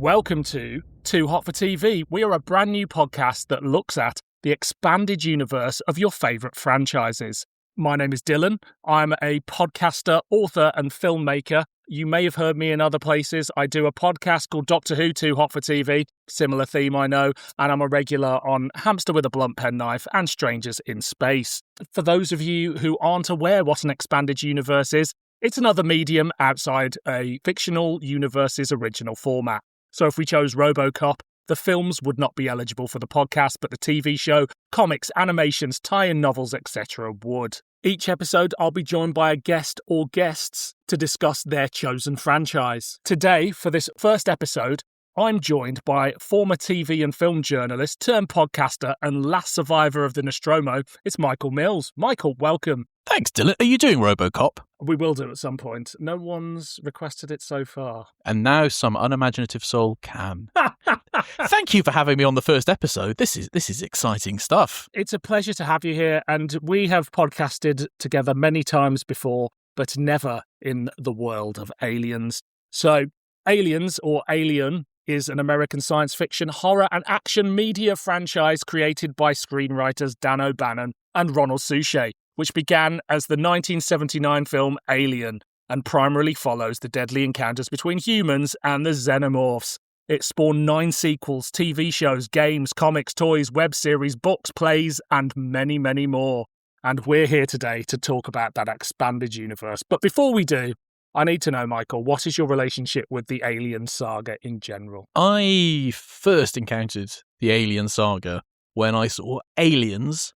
Welcome to Too Hot for TV. We are a brand new podcast that looks at the expanded universe of your favourite franchises. My name is Dylan. I'm a podcaster, author and filmmaker. You may have heard me in other places. I do a podcast called Doctor Who, Too Hot for TV. Similar theme, I know. And I'm a regular on Hamster with a Blunt Penknife and Strangers in Space. For those of you who aren't aware what an expanded universe is, it's another medium outside a fictional universe's original format. So if we chose RoboCop, the films would not be eligible for the podcast, but the TV show, comics, animations, tie-in novels, etc. would. Each episode, I'll be joined by a guest or guests to discuss their chosen franchise. Today, for this first episode, I'm joined by former TV and film journalist turned podcaster and last survivor of the Nostromo. It's Michael Mills. Michael, welcome. Thanks, Dylan. Are you doing RoboCop? We will do at some point. No one's requested it so far. And now some unimaginative soul can. Thank you for having me on the first episode. This is exciting stuff. It's a pleasure to have you here, and we have podcasted together many times before, but never in the world of aliens. So, Aliens, or Alien, is an American science fiction, horror and action media franchise created by screenwriters Dan O'Bannon and Ronald Suchet, which began as the 1979 film Alien and primarily follows the deadly encounters between humans and the xenomorphs. It spawned 9 sequels, TV shows, games, comics, toys, web series, books, plays, and many, many more. And we're here today to talk about that expanded universe. But before we do, I need to know, Michael, what is your relationship with the Alien saga in general? I first encountered the Alien saga when I saw Aliens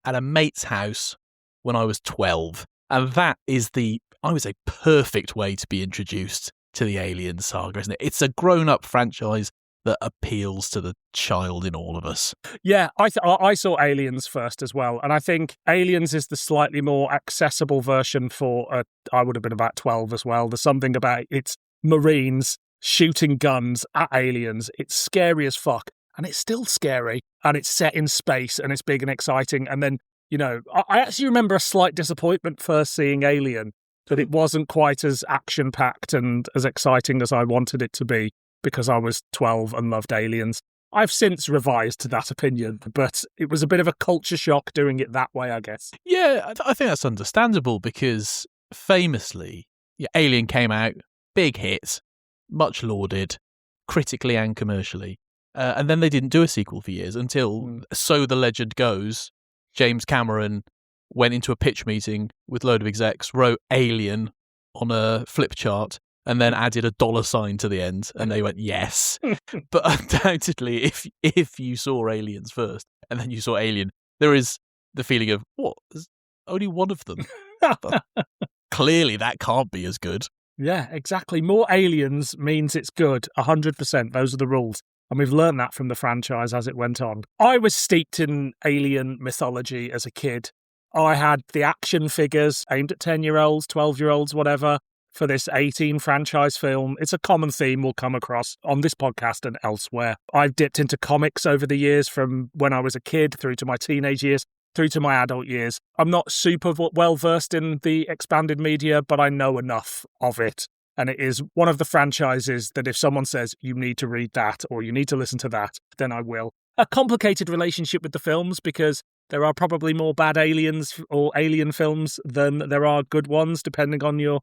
at a mate's house when I was 12. And that is I would say, perfect way to be introduced to the Alien saga, isn't it? It's a grown-up franchise that appeals to the child in all of us. Yeah, I saw Aliens first as well, and I think Aliens is the slightly more accessible version for, I would have been about 12 as well. There's something about it's Marines shooting guns at aliens. It's scary as fuck, and it's still scary, and it's set in space, and it's big and exciting. And then, you know, I actually remember a slight disappointment first seeing Alien, that it wasn't quite as action-packed and as exciting as I wanted it to be, because I was 12 and loved Aliens. I've since revised that opinion, but it was a bit of a culture shock doing it that way, I guess. Yeah, I think that's understandable because famously, Alien came out, big hit, much lauded, critically and commercially. And then they didn't do a sequel for years until, so the legend goes, James Cameron went into a pitch meeting with a load of execs, wrote Alien on a flip chart, and then added a $sign to the end, and they went, yes. But undoubtedly, if you saw Aliens first, and then you saw Alien, there is the feeling of, what, there's only one of them? Clearly, that can't be as good. Yeah, exactly. More Aliens means it's good, 100%. Those are the rules. And we've learned that from the franchise as it went on. I was steeped in alien mythology as a kid. I had the action figures aimed at 10-year-olds, 12-year-olds, whatever, for this 18 franchise film. It's a common theme we'll come across on this podcast and elsewhere. I've dipped into comics over the years, from when I was a kid through to my teenage years, through to my adult years. I'm not super well versed in the expanded media, but I know enough of it. And it is one of the franchises that if someone says, you need to read that or you need to listen to that, then I will. A complicated relationship with the films, because there are probably more bad aliens or alien films than there are good ones, depending on your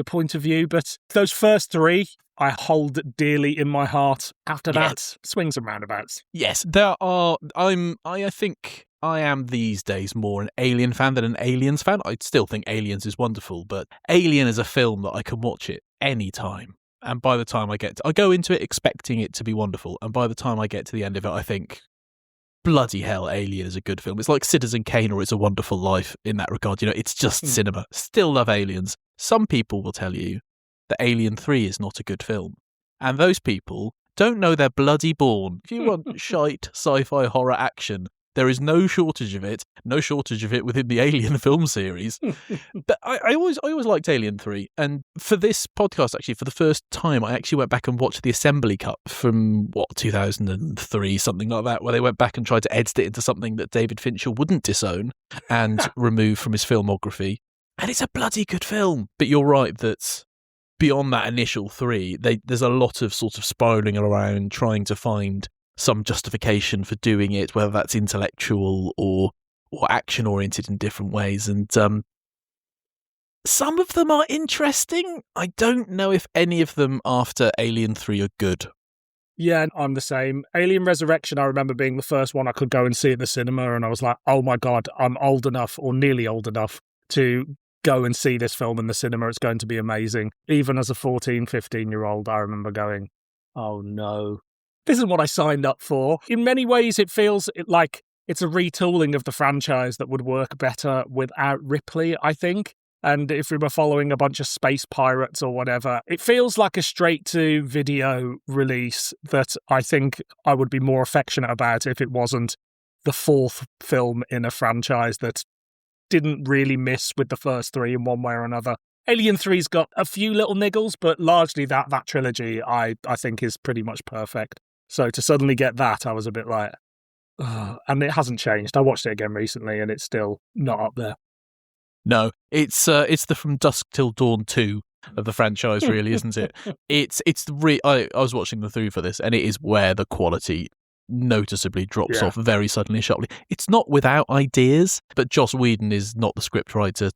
point of view. But those first 3 I hold dearly in my heart. After that, swings and roundabouts. Yes, there are. I think I am these days more an Alien fan than an Aliens fan. I still think Aliens is wonderful, but Alien is a film that I can watch it any time. And by the time I go into it expecting it to be wonderful, and by the time I get to the end of it, I think, bloody hell, Alien is a good film. It's like Citizen Kane or It's a Wonderful Life in that regard. You know, it's just cinema. Still love Aliens. Some people will tell you that Alien 3 is not a good film. And those people don't know they're bloody born. If you want shite sci-fi horror action, there is no shortage of it. No shortage of it within the Alien film series. But I always liked Alien 3. And for this podcast, actually, for the first time, I actually went back and watched the Assembly Cut from, 2003, something like that, where they went back and tried to edit it into something that David Fincher wouldn't disown and remove from his filmography. And it's a bloody good film. But you're right that beyond that initial three, there's a lot of sort of spiraling around trying to find some justification for doing it, whether that's intellectual or action oriented in different ways. And some of them are interesting. I don't know if any of them after Alien 3 are good. Yeah, I'm the same. Alien Resurrection, I remember being the first one I could go and see at the cinema, and I was like, oh my God, I'm old enough, or nearly old enough, to go and see this film in the cinema. It's going to be amazing. Even as a 14, 15-year-old, I remember going, oh no, this is what I signed up for. In many ways, it feels like it's a retooling of the franchise that would work better without Ripley, I think. And if we were following a bunch of space pirates or whatever, it feels like a straight-to-video release that I think I would be more affectionate about if it wasn't the fourth film in a franchise that didn't really miss with the first three in one way or another. Alien 3's got a few little niggles, but largely that trilogy I think is pretty much perfect. So to suddenly get that, I was a bit like, ugh. And it hasn't changed. I watched it again recently and it's still not up there. No, it's the From Dusk Till Dawn 2 of the franchise, really, isn't it? I was watching the through for this, and it is where the quality noticeably drops off very suddenly, sharply. It's not without ideas, but Joss Whedon is not the scriptwriter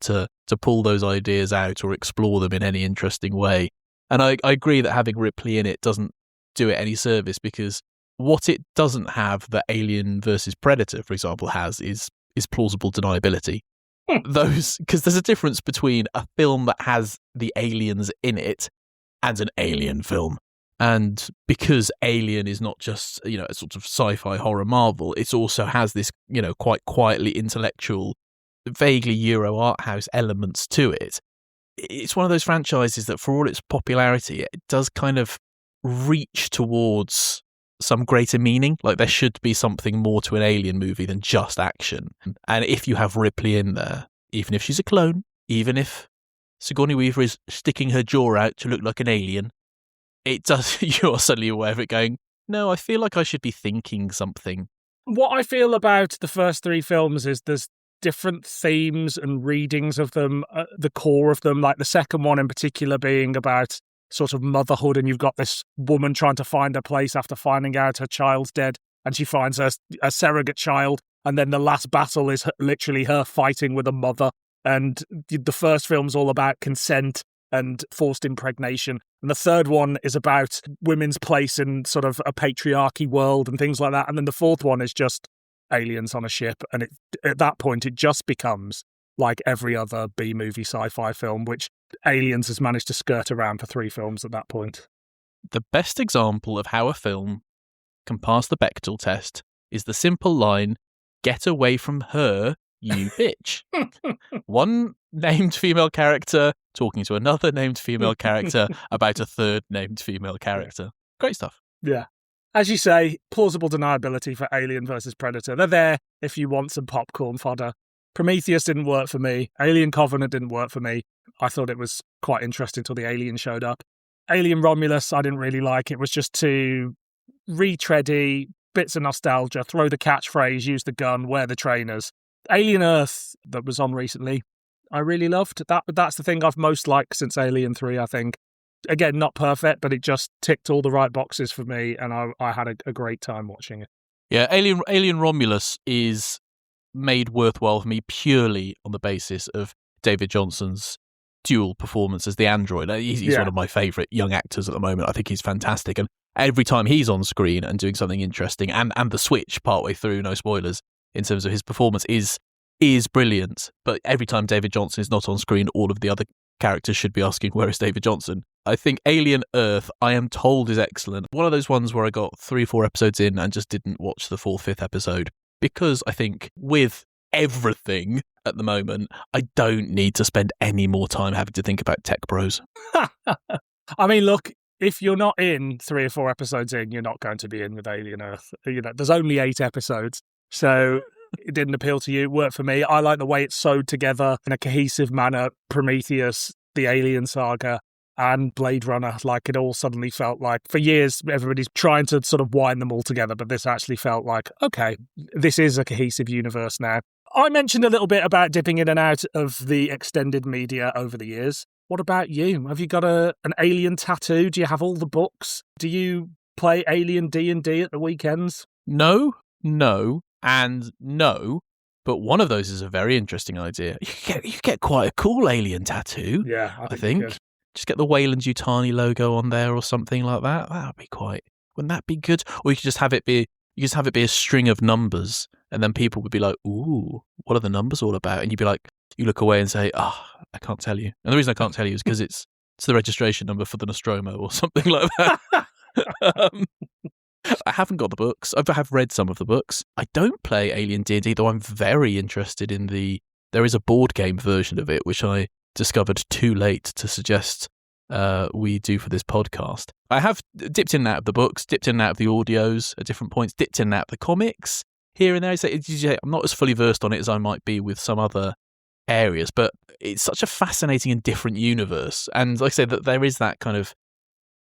to pull those ideas out or explore them in any interesting way. And I agree that having Ripley in it doesn't do it any service, because what it doesn't have that Alien versus Predator, for example, has is plausible deniability. Because there's a difference between a film that has the aliens in it and an Alien film. And because Alien is not just, a sort of sci-fi horror marvel, it also has this, quite quietly intellectual, vaguely Euro art house elements to it. It's one of those franchises that, for all its popularity, it does kind of reach towards some greater meaning. Like, there should be something more to an Alien movie than just action. And if you have Ripley in there, even if she's a clone, even if Sigourney Weaver is sticking her jaw out to look like an alien, it does, you're suddenly aware of it going, no, I feel like I should be thinking something. What I feel about the first three films is there's different themes and readings of them, the core of them, like the second one in particular being about sort of motherhood, and you've got this woman trying to find her place after finding out her child's dead, and she finds a surrogate child, and then the last battle is literally her fighting with a mother. And the first film's all about consent and forced impregnation, and the third one is about women's place in sort of a patriarchy world and things like that, and then the fourth one is just aliens on a ship, and at that point it just becomes like every other B-movie sci-fi film, which Aliens has managed to skirt around for three films at that point. The best example of how a film can pass the Bechdel test is the simple line, "Get away from her, you bitch." One named female character talking to another named female character about a third named female character. Great stuff. Yeah. As you say, plausible deniability for Alien versus Predator. They're there if you want some popcorn fodder. Prometheus didn't work for me. Alien Covenant didn't work for me. I thought it was quite interesting till the alien showed up. Alien Romulus, I didn't really like. It was just too retready, bits of nostalgia, throw the catchphrase, use the gun, wear the trainers. Alien Earth, that was on recently, I really loved. That's the thing I've most liked since Alien 3, I think. Again, not perfect, but it just ticked all the right boxes for me, and I had a great time watching it. Yeah, Alien Romulus is made worthwhile for me purely on the basis of David Johnson's dual performance as the android. He's one of my favourite young actors at the moment. I think he's fantastic, and every time he's on screen and doing something interesting, and the switch partway through, no spoilers, in terms of his performance is brilliant. But every time David Johnson is not on screen, all of the other characters should be asking, where is David Johnson? I think Alien Earth, I am told, is excellent. One of those ones where I got 3 or 4 episodes in and just didn't watch the 4th, 5th episode, because I think with everything at the moment, I don't need to spend any more time having to think about tech bros. I mean, look, if you're not in 3 or 4 episodes in, you're not going to be in with Alien Earth. There's only 8 episodes, so it didn't appeal to you. It worked for me. I like the way it's sewed together in a cohesive manner. Prometheus, the Alien saga, and Blade Runner, like it all suddenly felt like, for years, everybody's trying to sort of wind them all together, but this actually felt like, okay, this is a cohesive universe now. I mentioned a little bit about dipping in and out of the extended media over the years. What about you? Have you got an Alien tattoo? Do you have all the books? Do you play Alien D&D at the weekends? No, and no. But one of those is a very interesting idea. You get quite a cool Alien tattoo. Yeah, I think. Just get the Weyland-Yutani logo on there or something like that. That would be quite. Wouldn't that be good? Or you could just have it be. You just have it be a string of numbers, and then people would be like, "Ooh, what are the numbers all about?" And you'd be like, you look away and say, I can't tell you. And the reason I can't tell you is because it's the registration number for the Nostromo or something like that. I haven't got the books. I have read some of the books. I don't play Alien D&D, though I'm very interested in there is a board game version of it, which I discovered too late to suggest we do for this podcast. I have dipped in and out of the books, dipped in and out of the audios at different points, dipped in and out of the comics here and there. I'm not as fully versed on it as I might be with some other areas, but it's such a fascinating and different universe. And like I said, that there is that kind of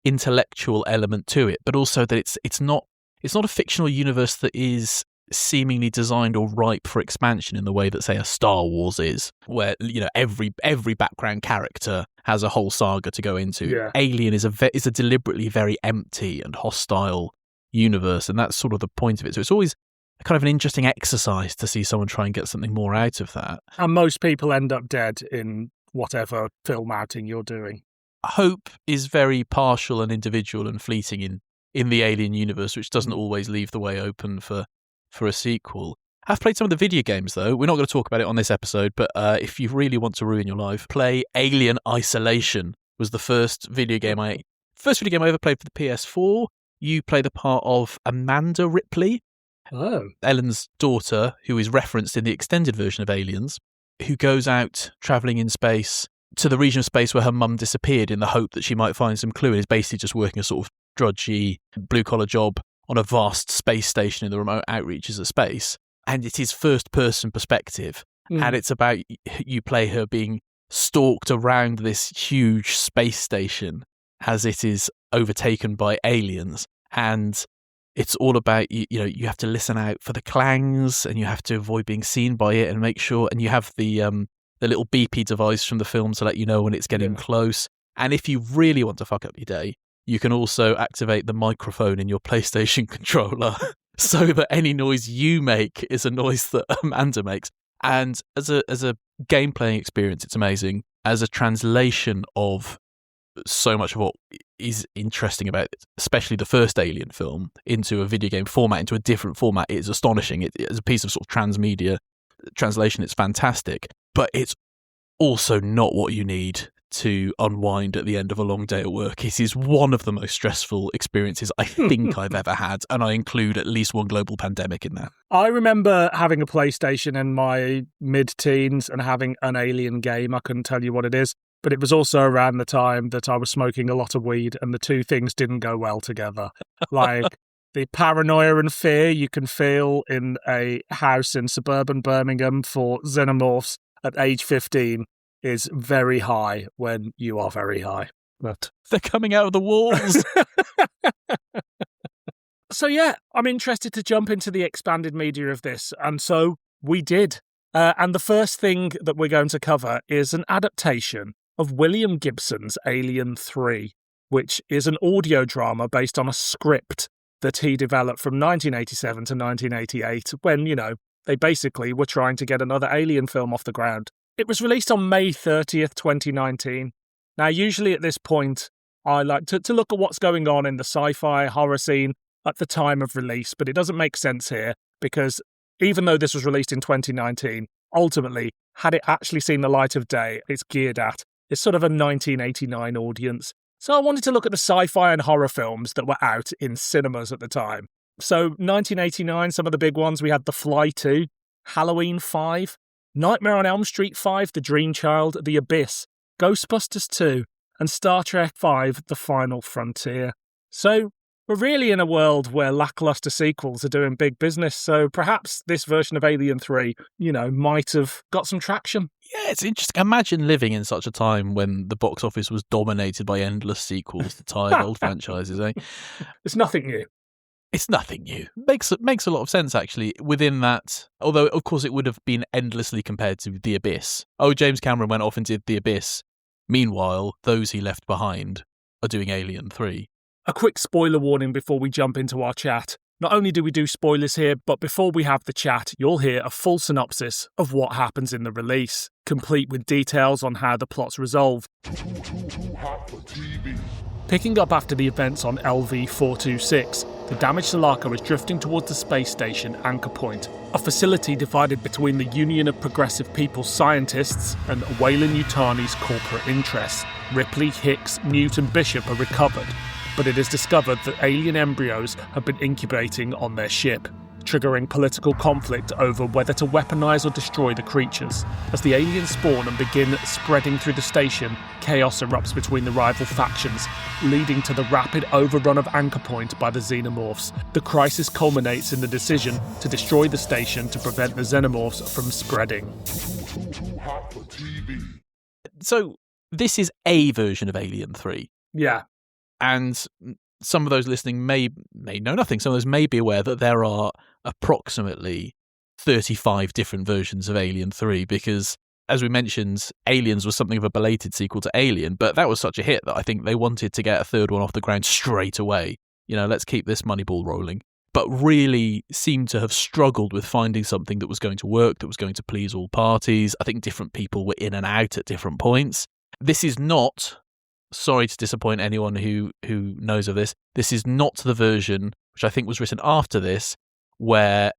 intellectual element to it, but also that it's not a fictional universe that is seemingly designed or ripe for expansion in the way that, say, a Star Wars is, where every background character has a whole saga to go into. Yeah. Alien is a deliberately very empty and hostile universe, and that's sort of the point of it. So it's always kind of an interesting exercise to see someone try and get something more out of that. And most people end up dead in whatever film outing you're doing. Hope is very partial and individual and fleeting in the Alien universe, which doesn't always leave the way open for a sequel. I've played some of the video games, though. We're not going to talk about it on this episode, but if you really want to ruin your life, play Alien Isolation. Was the first video game I ever played for the PS4. You play the part of Amanda Ripley, Ellen's daughter, who is referenced in the extended version of Aliens, who goes out travelling in space to the region of space where her mum disappeared in the hope that she might find some clue, and is basically just working a sort of drudgy blue-collar job on a vast space station in the remote outreaches of space. And it is first-person perspective, and it's about you play her being stalked around this huge space station as it is overtaken by aliens. And it's all about, you have to listen out for the clangs, and you have to avoid being seen by it and make sure, and you have the little beepy device from the film to let you know when it's getting close. And if you really want to fuck up your day, you can also activate the microphone in your PlayStation controller so that any noise you make is a noise that Amanda makes. And as a game-playing experience, it's amazing. As a translation of so much of what is interesting about it, especially the first Alien film, into a video game format, into a different format, it is astonishing. It is a piece of sort of transmedia translation. It's fantastic. But it's also not what you need to unwind at the end of a long day at work. It is one of the most stressful experiences I think I've ever had, and I include at least one global pandemic in that. I remember having a PlayStation in my mid-teens and having an Alien game. I couldn't tell you what it is, but it was also around the time that I was smoking a lot of weed, and the two things didn't go well together. Like the paranoia and fear you can feel in a house in suburban Birmingham for xenomorphs at age 15 is very high when you are very high. But they're coming out of the walls. So yeah, I'm interested to jump into the expanded media of this, and so we did. And the first thing that we're going to cover is an adaptation of William Gibson's Alien 3, which is an audio drama based on a script that he developed from 1987 to 1988 when, they basically were trying to get another Alien film off the ground. It was released on May 30th, 2019. Now, usually at this point, I like to look at what's going on in the sci-fi horror scene at the time of release, but it doesn't make sense here because even though this was released in 2019, ultimately, had it actually seen the light of day, it's geared at is sort of a 1989 audience. So I wanted to look at the sci-fi and horror films that were out in cinemas at the time. So 1989, some of the big ones, we had The Fly 2, Halloween 5, Nightmare on Elm Street 5, The Dream Child, The Abyss, Ghostbusters 2, and Star Trek 5, The Final Frontier. So we're really in a world where lackluster sequels are doing big business, so perhaps this version of Alien 3, might have got some traction. Yeah, it's interesting. Imagine living in such a time when the box office was dominated by endless sequels to tired old franchises, eh? It's nothing new. It's nothing new. Makes a lot of sense, actually, within that. Although, of course, it would have been endlessly compared to The Abyss. Oh, James Cameron went off and did The Abyss Meanwhile, those he left behind are doing Alien 3. A quick spoiler warning before we jump into our chat. Not only do we do spoilers here, but before we have the chat, you'll hear a full synopsis of what happens in the release, complete with details on how the plot's resolved. Picking up after the events on LV-426, the damaged Sulaco is drifting towards the space station Anchor Point, a facility divided between the Union of Progressive People's scientists and Weyland-Yutani's corporate interests. Ripley, Hicks, Newt and Bishop are recovered, but it is discovered that alien embryos have been incubating on their ship, triggering political conflict over whether to weaponize or destroy the creatures. As the aliens spawn and begin spreading through the station, chaos erupts between the rival factions, leading to the rapid overrun of Anchor Point by the xenomorphs. The crisis culminates in the decision to destroy the station to prevent the xenomorphs from spreading. So, this is a version of Alien 3. Yeah. And some of those listening may know nothing. Some of those may be aware that there are approximately 35 different versions of Alien 3 because, as we mentioned, Aliens was something of a belated sequel to Alien, but that was such a hit that I think they wanted to get a third one off the ground straight away. You know, let's keep this money ball rolling. But really seemed to have struggled with finding something that was going to work, that was going to please all parties. I think different people were in and out at different points. This is not... Sorry to disappoint anyone who knows of this. This is not the version, which I think was written after this, where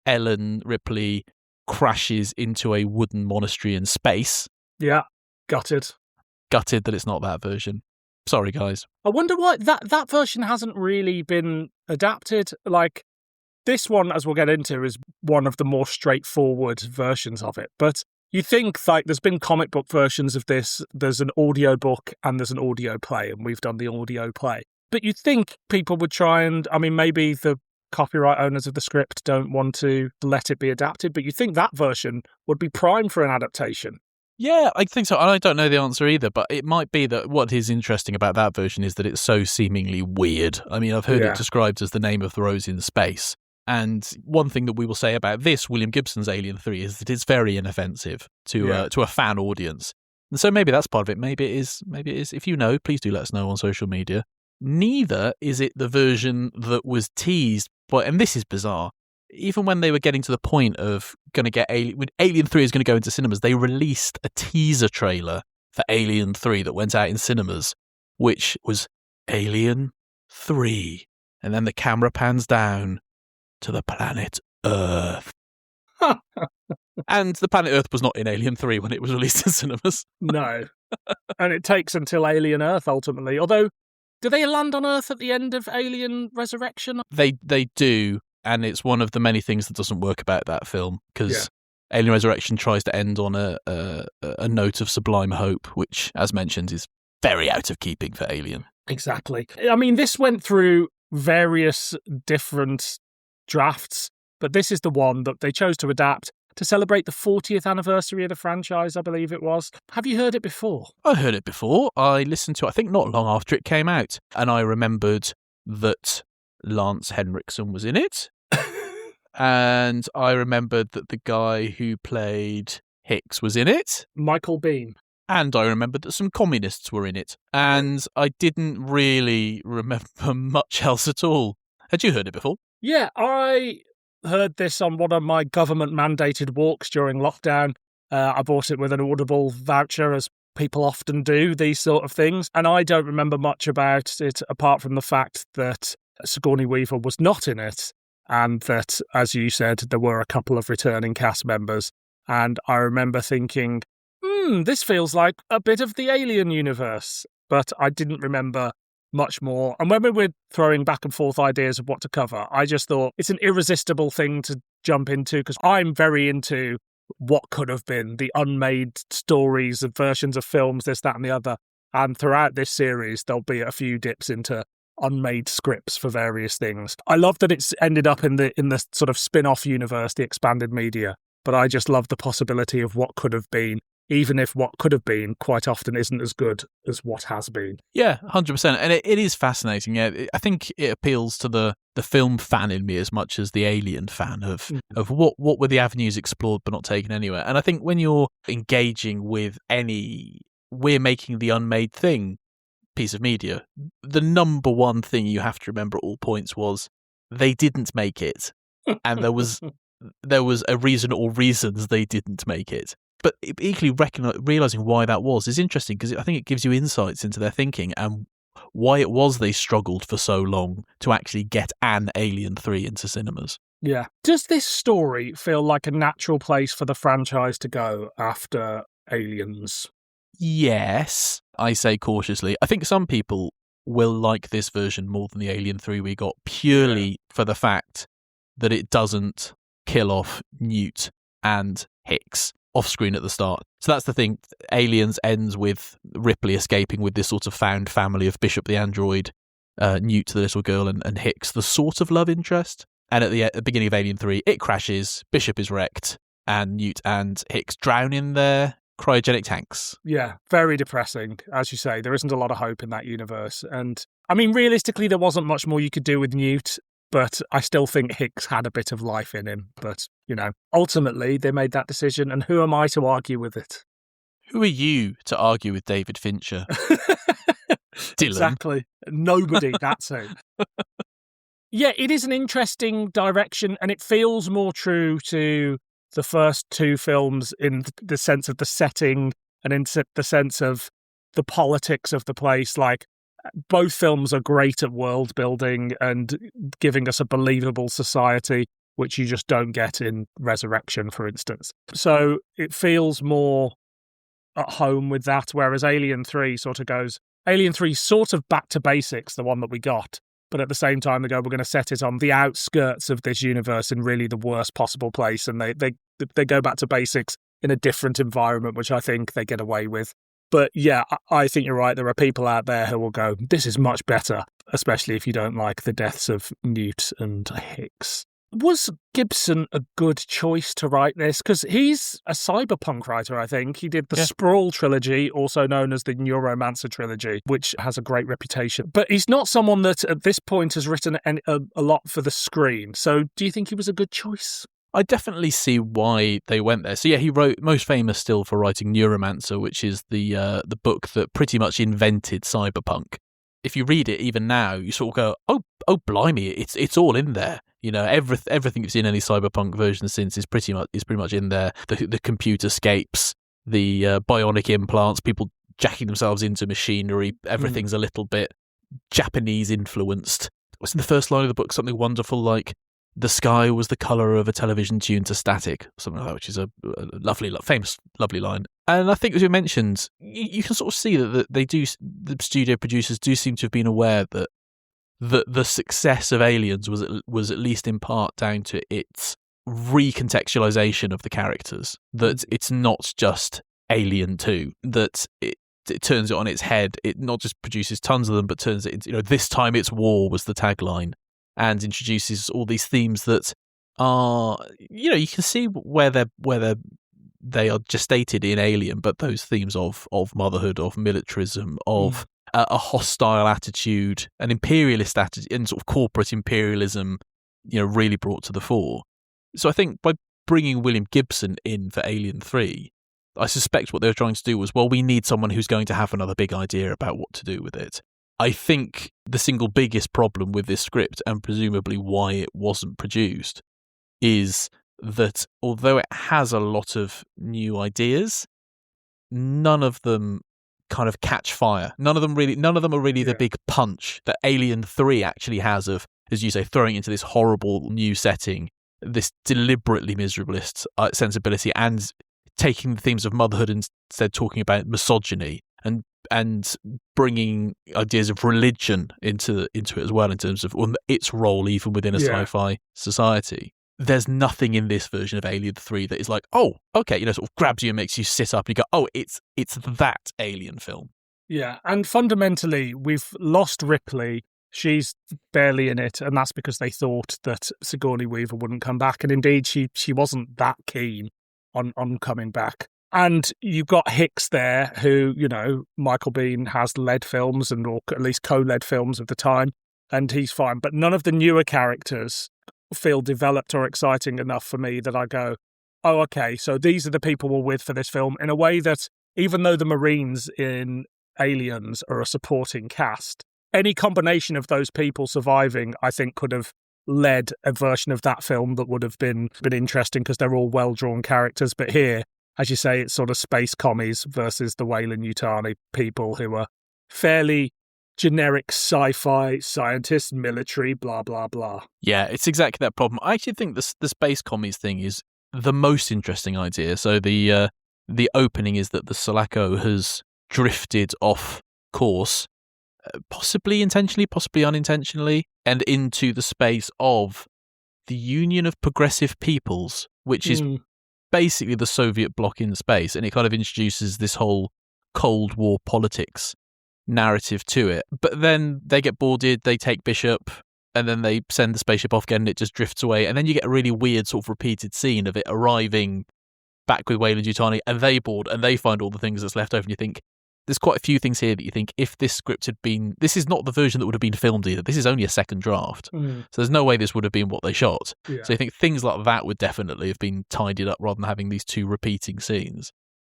Ellen Ripley crashes into a wooden monastery in space. Yeah, gutted. Gutted that it's not that version. Sorry, guys. I wonder why that version hasn't really been adapted. Like, this one, as we'll get into, is one of the more straightforward versions of it. But you think, like, there's been comic book versions of this, there's an audio book and there's an audio play, and we've done the audio play. But you'd think people would try and, I mean, maybe the copyright owners of the script don't want to let it be adapted, but you think that version would be prime for an adaptation. Yeah, I think so. I don't know the answer either, but it might be that what is interesting about that version is that it's so seemingly weird. I mean, I've heard it described as the name of the rose in space. And one thing that we will say about this, William Gibson's Alien 3, is that it's very inoffensive to a fan audience. And so maybe that's part of it. Maybe it is. If you know, please do let us know on social media. Neither is it the version that was teased, and this is bizarre. Even when they were getting to the point of going to get when Alien 3 is going to go into cinemas, they released a teaser trailer for Alien 3 that went out in cinemas, which was Alien 3. And then the camera pans down to the planet Earth. And the planet Earth was not in Alien 3 when it was released in cinemas. No. And it takes until Alien Earth, ultimately. Although, do they land on Earth at the end of Alien Resurrection? They do, and it's one of the many things that doesn't work about that film, because Alien Resurrection tries to end on a note of sublime hope, which, as mentioned, is very out of keeping for Alien. Exactly. I mean, this went through various different drafts, but this is the one that they chose to adapt to celebrate the 40th anniversary of the franchise, I believe it was. Have you heard it before? I heard it before. I listened to it, I think not long after it came out, and I remembered that Lance Henriksen was in it. And I remembered that the guy who played Hicks was in it. Michael Biehn. And I remembered that some communists were in it. And I didn't really remember much else at all. Had you heard it before? Yeah, I heard this on one of my government-mandated walks during lockdown. I bought it with an Audible voucher, as people often do, these sort of things. And I don't remember much about it, apart from the fact that Sigourney Weaver was not in it, and that, as you said, there were a couple of returning cast members. And I remember thinking, this feels like a bit of the Alien universe. But I didn't remember much more. And when we were throwing back and forth ideas of what to cover, I just thought it's an irresistible thing to jump into, because I'm very into what could have been, the unmade stories of versions of films, this, that, and the other. And throughout this series, there'll be a few dips into unmade scripts for various things. I love that it's ended up in the sort of spin-off universe, the expanded media. But I just love the possibility of what could have been, even if what could have been quite often isn't as good as what has been. Yeah, 100%. And it is fascinating. Yeah, I think it appeals to the film fan in me as much as the Alien fan of what were the avenues explored but not taken anywhere. And I think when you're engaging with any we're making the unmade thing piece of media, the number one thing you have to remember at all points was they didn't make it, and there was a reason or reasons they didn't make it. But equally realizing why that was is interesting, because I think it gives you insights into their thinking and why it was they struggled for so long to actually get an Alien 3 into cinemas. Yeah. Does this story feel like a natural place for the franchise to go after Aliens? Yes, I say cautiously. I think some people will like this version more than the Alien 3 we got, purely for the fact that it doesn't kill off Newt and Hicks off screen at the start. So that's the thing. Aliens ends with Ripley escaping with this sort of found family of Bishop the android, Newt the little girl, and Hicks the sort of love interest. And at the beginning of Alien 3, it crashes, Bishop is wrecked, and Newt and Hicks drown in their cryogenic tanks. Yeah, very depressing. As you say, there isn't a lot of hope in that universe. And I mean, realistically, there wasn't much more you could do with Newt, but I still think Hicks had a bit of life in him. But, ultimately, they made that decision, and who am I to argue with it? Who are you to argue with David Fincher? Dylan. Exactly. Nobody, that's who. Yeah, it is an interesting direction, and it feels more true to the first two films in the sense of the setting and in the sense of the politics of the place. Like, both films are great at world building and giving us a believable society, which you just don't get in Resurrection, for instance. So it feels more at home with that, whereas Alien 3 sort of back to basics, the one that we got. But at the same time, they go, we're going to set it on the outskirts of this universe in really the worst possible place. And they go back to basics in a different environment, which I think they get away with. But yeah, I think you're right. There are people out there who will go, this is much better, especially if you don't like the deaths of Newt and Hicks. Was Gibson a good choice to write this? Because he's a cyberpunk writer, I think. He did the Sprawl trilogy, also known as the Neuromancer trilogy, which has a great reputation. But he's not someone that at this point has written a lot for the screen. So do you think he was a good choice? I definitely see why they went there. So yeah, he wrote, most famous still for writing Neuromancer, which is the book that pretty much invented cyberpunk. If you read it even now, you sort of go, oh blimey, it's all in there. Everything you've seen any cyberpunk version since is pretty much in there. The computer scapes, the bionic implants, people jacking themselves into machinery. Everything's a little bit Japanese influenced. Was in the first line of the book something wonderful like, the sky was the colour of a television tuned to static, something like that, which is a lovely, famous, lovely line. And I think, as you mentioned, you can sort of see that the studio producers do seem to have been aware that the success of Aliens was at least in part down to its recontextualization of the characters. That it's not just Alien 2, that it turns it on its head. It not just produces tons of them, but turns it into, this time it's war was the tagline, and introduces all these themes that are, you can see where they are gestated in Alien, but those themes of motherhood, of militarism, of a hostile attitude, an imperialist attitude, and sort of corporate imperialism, really brought to the fore. So I think by bringing William Gibson in for Alien 3, I suspect what they were trying to do was, well, we need someone who's going to have another big idea about what to do with it. I think the single biggest problem with this script, and presumably why it wasn't produced, is that although it has a lot of new ideas, none of them kind of catch fire. None of them are really the big punch that Alien 3 actually has of, as you say, throwing into this horrible new setting, this deliberately miserablist sensibility, and taking the themes of motherhood and instead talking about misogyny and bringing ideas of religion into it as well, in terms of its role even within a sci-fi society. There's nothing in this version of Alien 3 that is like, oh, okay, sort of grabs you and makes you sit up and you go, oh, it's that Alien film. Yeah, and fundamentally, we've lost Ripley. She's barely in it, and that's because they thought that Sigourney Weaver wouldn't come back, and indeed, she wasn't that keen on coming back. And you've got Hicks there, who, Michael Biehn has led films, or at least co-led films of the time, and he's fine. But none of the newer characters feel developed or exciting enough for me that I go, oh, okay, so these are the people we're with for this film, in a way that even though the Marines in Aliens are a supporting cast, any combination of those people surviving, I think, could have led a version of that film that would have been interesting because they're all well-drawn characters. But here, as you say, it's sort of space commies versus the Weyland-Yutani people who are fairly generic sci-fi scientists, military, blah, blah, blah. Yeah, it's exactly that problem. I actually think the space commies thing is the most interesting idea. So the opening is that the Sulaco has drifted off course, possibly intentionally, possibly unintentionally, and into the space of the Union of Progressive Peoples, which is basically the Soviet bloc in space, and it kind of introduces this whole Cold War politics narrative to it. But then they get boarded, they take Bishop, and then they send the spaceship off again, and it just drifts away, and then you get a really weird sort of repeated scene of it arriving back with Weyland-Yutani, and they board, and they find all the things that's left over, and you think, there's quite a few things here that you think, if this script had been... This is not the version that would have been filmed either. This is only a second draft. So there's no way this would have been what they shot. Yeah. So you think things like that would definitely have been tidied up rather than having these two repeating scenes.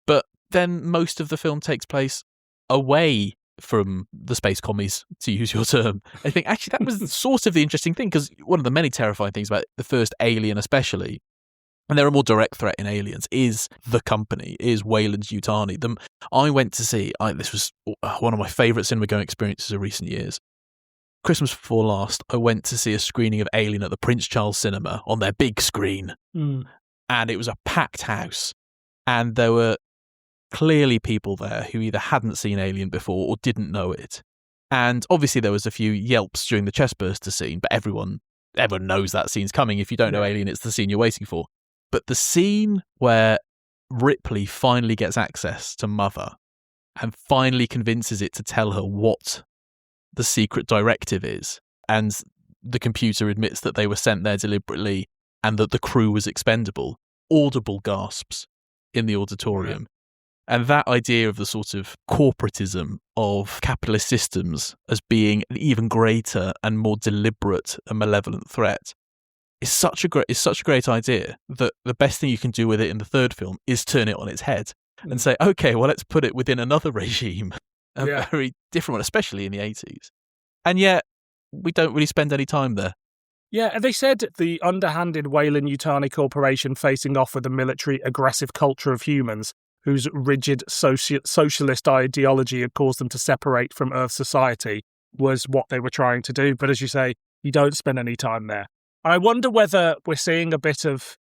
But then most of the film takes place away from the space commies, to use your term. I think actually that was sort of the interesting thing, because one of the many terrifying things about the first Alien especially, and they're a more direct threat in Aliens, is the company, is Weyland-Yutani. I went to see, this was one of my favourite cinema-going experiences of recent years. Christmas before last, I went to see a screening of Alien at the Prince Charles Cinema on their big screen. And it was a packed house. And there were clearly people there who either hadn't seen Alien before or didn't know it. And obviously there was a few yelps during the chestburster scene, but everyone knows that scene's coming. If you don't know Alien, it's the scene you're waiting for. But the scene where Ripley finally gets access to Mother and finally convinces it to tell her what the secret directive is, and the computer admits that they were sent there deliberately and that the crew was expendable, audible gasps in the auditorium. And that idea of the sort of corporatism of capitalist systems as being an even greater and more deliberate and malevolent threat is such a great idea that the best thing you can do with it in the third film is turn it on its head and say, okay, well, let's put it within another regime, a very different one, especially in the 80s. And yet, we don't really spend any time there. Yeah, and they said the underhanded Weyland-Yutani Corporation facing off with a military aggressive culture of humans whose rigid socialist ideology had caused them to separate from Earth society was what they were trying to do. But as you say, you don't spend any time there. I wonder whether we're seeing a bit of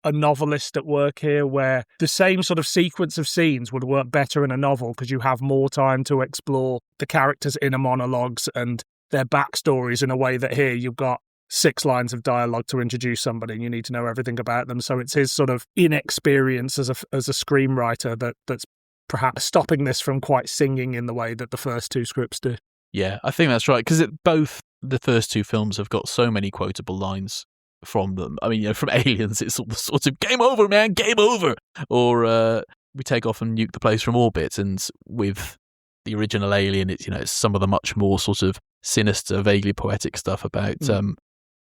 a novelist at work here, where the same sort of sequence of scenes would work better in a novel because you have more time to explore the characters' inner monologues and their backstories in a way that here you've got 6 lines of dialogue to introduce somebody and you need to know everything about them. So it's his sort of inexperience as a screenwriter that's perhaps stopping this from quite singing in the way that the first 2 scripts do. Yeah, I think that's right, because both the first 2 films have got so many quotable lines from them. I mean, from Aliens, it's all the sort of game over, man, game over, or we take off and nuke the place from orbit. And with the original Alien, it's some of the much more sort of sinister, vaguely poetic stuff about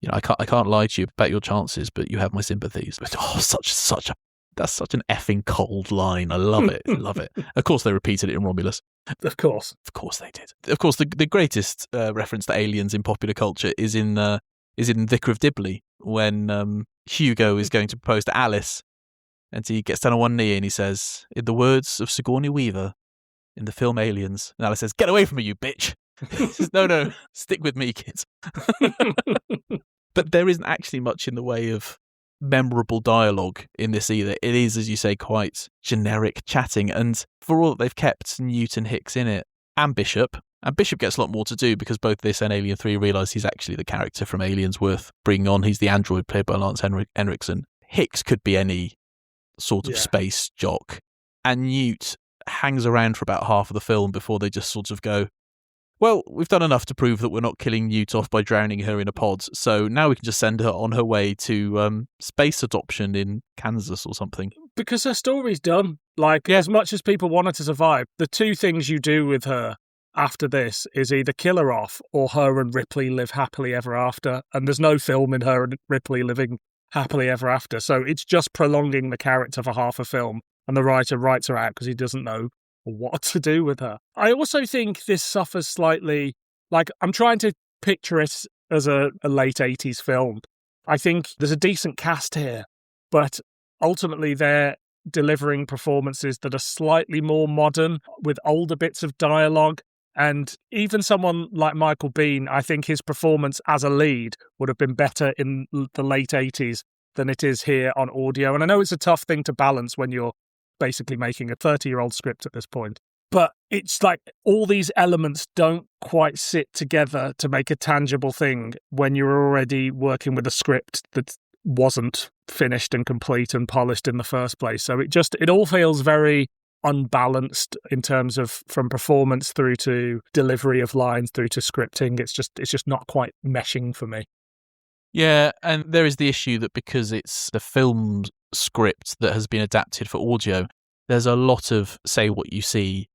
I can't lie to you about your chances, but you have my sympathies. But that's such an effing cold line. I love it. I love it. Of course, they repeated it in Romulus. Of course they did. Of course, the greatest reference to aliens in popular culture is in Vicar of Dibley, when Hugo is going to propose to Alice, and he gets down on one knee and he says, in the words of Sigourney Weaver in the film Aliens, and Alice says, "Get away from me, you bitch." He says, no, stick with me, kids. But there isn't actually much in the way of memorable dialogue in this either. It is, as you say, quite generic chatting, and for all that they've kept Newton Hicks in it, and Bishop gets a lot more to do, because both this and Alien 3 realise he's actually the character from Aliens worth bringing on. He's the android played by Lance Henriksen. Hicks could be any sort of space jock, and Newt hangs around for about half of the film before they just sort of go, well, we've done enough to prove that we're not killing Newt off by drowning her in a pod, so now we can just send her on her way to space adoption in Kansas or something. Because her story's done. Like, as much as people want her to survive, the 2 things you do with her after this is either kill her off or her and Ripley live happily ever after, and there's no film in her and Ripley living happily ever after, so it's just prolonging the character for half a film and the writer writes her out because he doesn't know what to do with her. I also think this suffers slightly, like, I'm trying to picture it as a late 80s film. I think there's a decent cast here, but ultimately they're delivering performances that are slightly more modern with older bits of dialogue. And even someone like Michael Biehn, I think his performance as a lead would have been better in the late 80s than it is here on audio. And I know it's a tough thing to balance when you're basically making a 30-year-old script at this point. But it's like all these elements don't quite sit together to make a tangible thing when you're already working with a script that wasn't finished and complete and polished in the first place. So it all feels very unbalanced in terms of from performance through to delivery of lines through to scripting. It's just not quite meshing for me. Yeah, and there is the issue that because it's the film script that has been adapted for audio, there's a lot of say what you see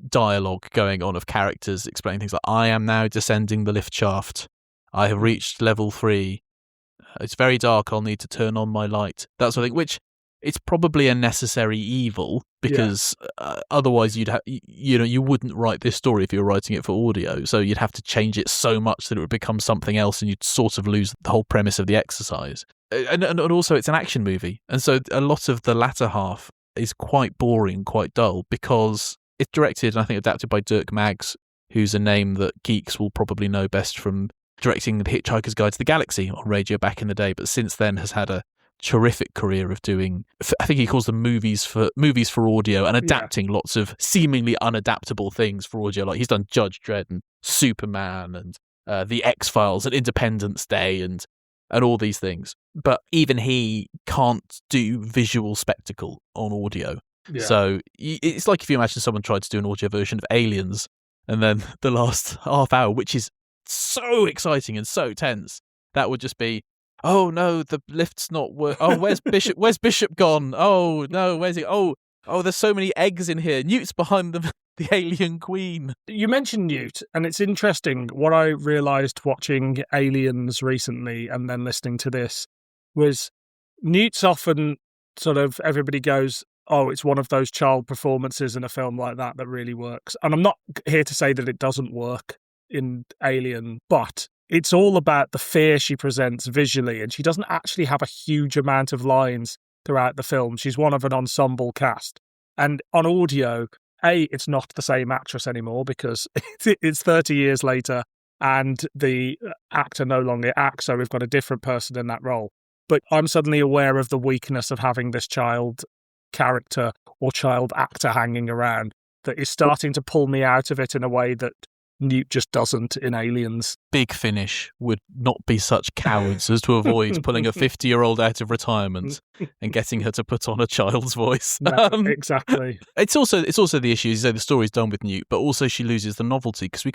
dialogue going on of characters explaining things like, I am now descending the lift shaft. I have reached level 3. It's very dark. I'll need to turn on my light. That sort of thing, which it's probably a necessary evil because otherwise you wouldn't write this story if you were writing it for audio. So you'd have to change it so much that it would become something else and you'd sort of lose the whole premise of the exercise. And also it's an action movie. And so a lot of the latter half is quite boring, quite dull because it's directed and I think adapted by Dirk Maggs, who's a name that geeks will probably know best from directing The Hitchhiker's Guide to the Galaxy on radio back in the day, but since then has had a terrific career of doing, I think he calls them movies for audio and adapting lots of seemingly unadaptable things for audio. Like he's done Judge Dredd and Superman and The X-Files and Independence Day and all these things. But even he can't do visual spectacle on audio. Yeah. So it's like if you imagine someone tried to do an audio version of Aliens and then the last half hour, which is so exciting and so tense, that would just be, oh no, the lift's not working. Oh, where's Bishop? Where's Bishop gone? Oh no, where's he? Oh, there's so many eggs in here. Newt's behind the alien queen. You mentioned Newt, and it's interesting. What I realised watching Aliens recently and then listening to this was Newt's often sort of, everybody goes, oh, it's one of those child performances in a film like that really works. And I'm not here to say that it doesn't work in Alien, but it's all about the fear she presents visually, and she doesn't actually have a huge amount of lines throughout the film. She's one of an ensemble cast. And on audio, it's not the same actress anymore because it's 30 years later and the actor no longer acts, so we've got a different person in that role. But I'm suddenly aware of the weakness of having this child character or child actor hanging around that is starting to pull me out of it in a way that Newt just doesn't in Aliens. Big Finish would not be such cowards as to avoid pulling a 50-year-old out of retirement and getting her to put on a child's voice. No, exactly. It's also the issue, as you say, the story's done with Newt, but also she loses the novelty because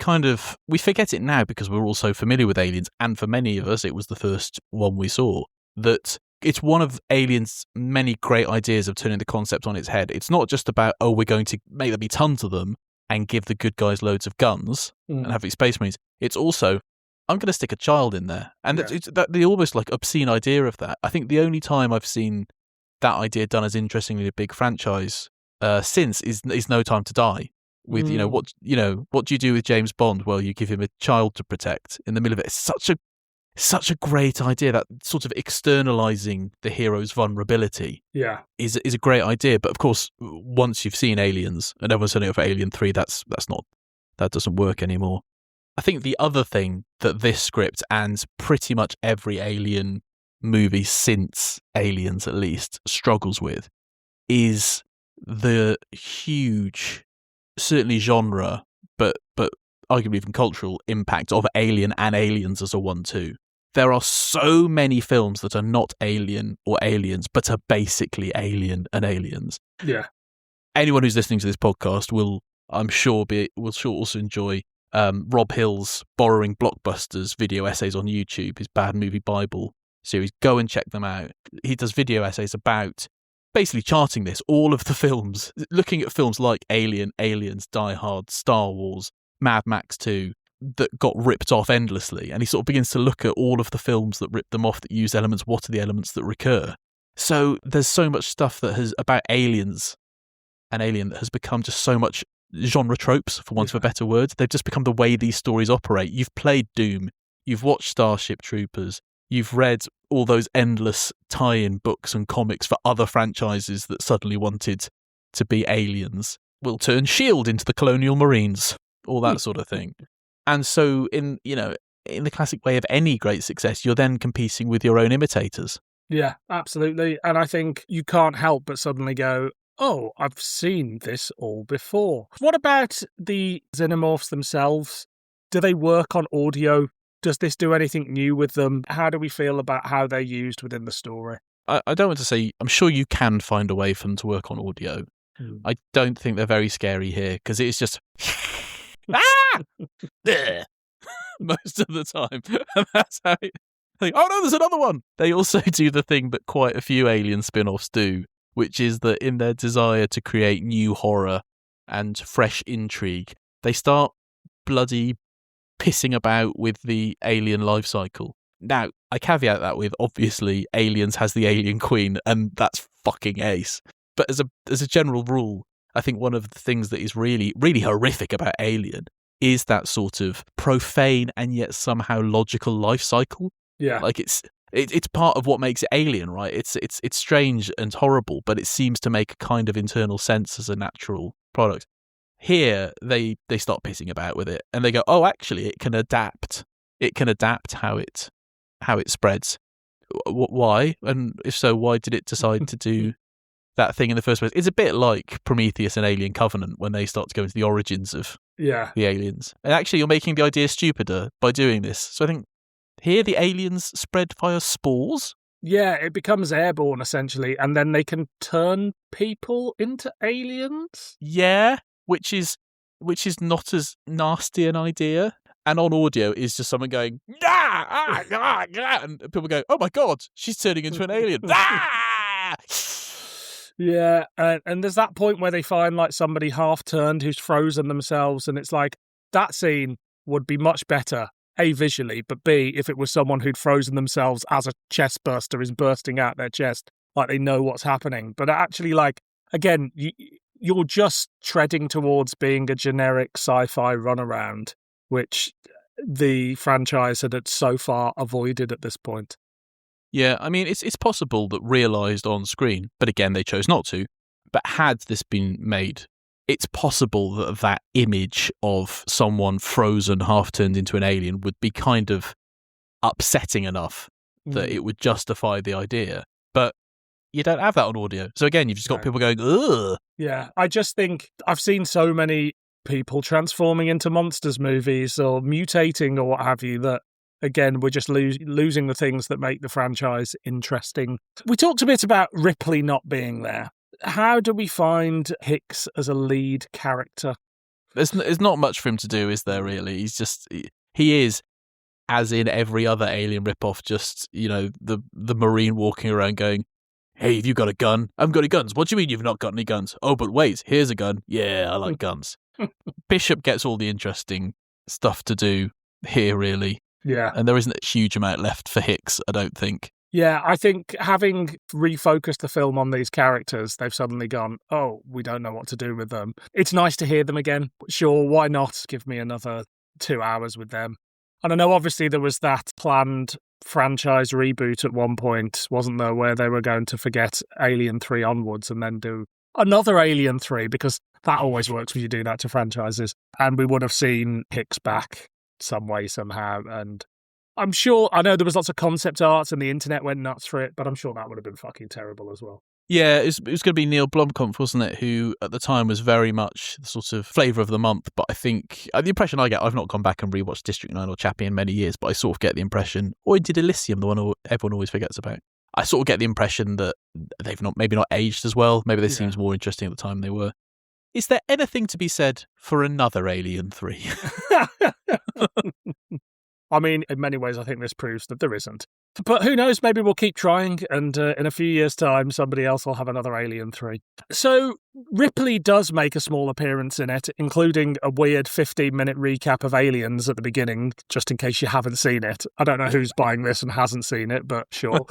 we forget it now because we're all so familiar with Aliens, and for many of us it was the first one we saw, that it's one of Aliens' many great ideas of turning the concept on its head. It's not just about, we're going to make there be tons of them and give the good guys loads of guns and have these space marines. It's also, I'm going to stick a child in there. And it's the almost like obscene idea of that. I think the only time I've seen that idea done as interestingly in a big franchise since is No Time to Die. With what do you do with James Bond? Well, you give him a child to protect in the middle of it. It's such a great idea, that sort of externalizing the hero's vulnerability is a great idea. But of course, once you've seen Aliens, and everyone's turning up for Alien 3, that doesn't work anymore. I think the other thing that this script and pretty much every Alien movie since Aliens at least struggles with is the huge, certainly genre, but arguably even cultural impact of Alien and Aliens as a 1-2. There are so many films that are not Alien or Aliens, but are basically Alien and Aliens. Yeah. Anyone who's listening to this podcast will, I'm sure, also enjoy Rob Hill's Borrowing Blockbusters video essays on YouTube, his Bad Movie Bible series. Go and check them out. He does video essays about basically charting this, all of the films, looking at films like Alien, Aliens, Die Hard, Star Wars, Mad Max 2, that got ripped off endlessly, and he sort of begins to look at all of the films that ripped them off, that use elements. What are the elements that recur? So there's so much stuff that has about aliens and Alien that has become just so much genre tropes, for want of a better word. They've just become the way these stories operate. You've played Doom, you've watched Starship Troopers, you've read all those endless tie-in books and comics for other franchises that suddenly wanted to be aliens. We'll turn S.H.I.E.L.D. into the Colonial Marines, all that sort of thing. And so in the classic way of any great success, you're then competing with your own imitators. Yeah, absolutely. And I think you can't help but suddenly go, oh, I've seen this all before. What about the xenomorphs themselves? Do they work on audio? Does this do anything new with them? How do we feel about how they're used within the story? I don't want to say, I'm sure you can find a way for them to work on audio. I don't think they're very scary here, because it's just most of the time. And that's how it, oh no, there's another one. They also do the thing that quite a few Alien spin-offs do, which is that in their desire to create new horror and fresh intrigue, they start bloody pissing about with the alien life cycle. Now, I caveat that with, obviously, Aliens has the alien queen, and that's fucking ace. But as a general rule, I think one of the things that is really, really horrific about Alien is that sort of profane and yet somehow logical life cycle. Yeah. Like it's part of what makes it Alien, right? It's strange and horrible, but it seems to make a kind of internal sense as a natural product. Here, they start pissing about with it, and they go, oh, actually, it can adapt. It can adapt how it spreads. Why? And if so, why did it decide to do that thing in the first place? It's a bit like Prometheus and Alien Covenant when they start to go into the origins of the aliens. And actually, you're making the idea stupider by doing this. So I think here the aliens spread via spores. Yeah, it becomes airborne, essentially, and then they can turn people into aliens? Yeah, which is not as nasty an idea. And on audio is just someone going, and people go, oh my God, she's turning into an alien. Yeah, and there's that point where they find like somebody half-turned who's frozen themselves, and it's like, that scene would be much better, A, visually, but B, if it was someone who'd frozen themselves as a chest burster is bursting out their chest, like they know what's happening. But actually, like, again, you're just treading towards being a generic sci-fi runaround, which the franchise had so far avoided at this point. Yeah, I mean, it's possible that realised on screen, but again, they chose not to. But had this been made, it's possible that that image of someone frozen, half-turned into an alien would be kind of upsetting enough that it would justify the idea. But you don't have that on audio. So again, you've just got people going, ugh. Yeah, I just think I've seen so many people transforming into monsters movies or mutating or what have you that, again, we're just losing the things that make the franchise interesting. We talked a bit about Ripley not being there. How do we find Hicks as a lead character? There's not much for him to do, is there, really? He is, as in every other Alien ripoff, just, the Marine walking around going, hey, have you got a gun? I haven't got any guns. What do you mean you've not got any guns? Oh, but wait, here's a gun. Yeah, I like guns. Bishop gets all the interesting stuff to do here, really. Yeah. And there isn't a huge amount left for Hicks, I don't think. Yeah, I think having refocused the film on these characters, they've suddenly gone, oh, we don't know what to do with them. It's nice to hear them again. Sure, why not give me another 2 hours with them? And I know obviously there was that planned franchise reboot at one point, wasn't there, where they were going to forget Alien 3 onwards and then do another Alien 3, because that always works when you do that to franchises. And we would have seen Hicks back some way, somehow. And I'm sure, I know there was lots of concept art and the internet went nuts for it, but I'm sure that would have been fucking terrible as well. Yeah, it was going to be Neil Blomkamp, wasn't it, who at the time was very much the sort of flavour of the month. But I think, the impression I get, I've not gone back and rewatched District 9 or Chappie in many years, but I sort of get the impression, or did Elysium, the one everyone always forgets about. I sort of get the impression that they've maybe not aged as well. Maybe they seemed more interesting at the time than they were. Is there anything to be said for another Alien 3? I mean, in many ways, I think this proves that there isn't. But who knows? Maybe we'll keep trying, and in a few years' time, somebody else will have another Alien 3. So Ripley does make a small appearance in it, including a weird 15-minute recap of Aliens at the beginning, just in case you haven't seen it. I don't know who's buying this and hasn't seen it, but sure.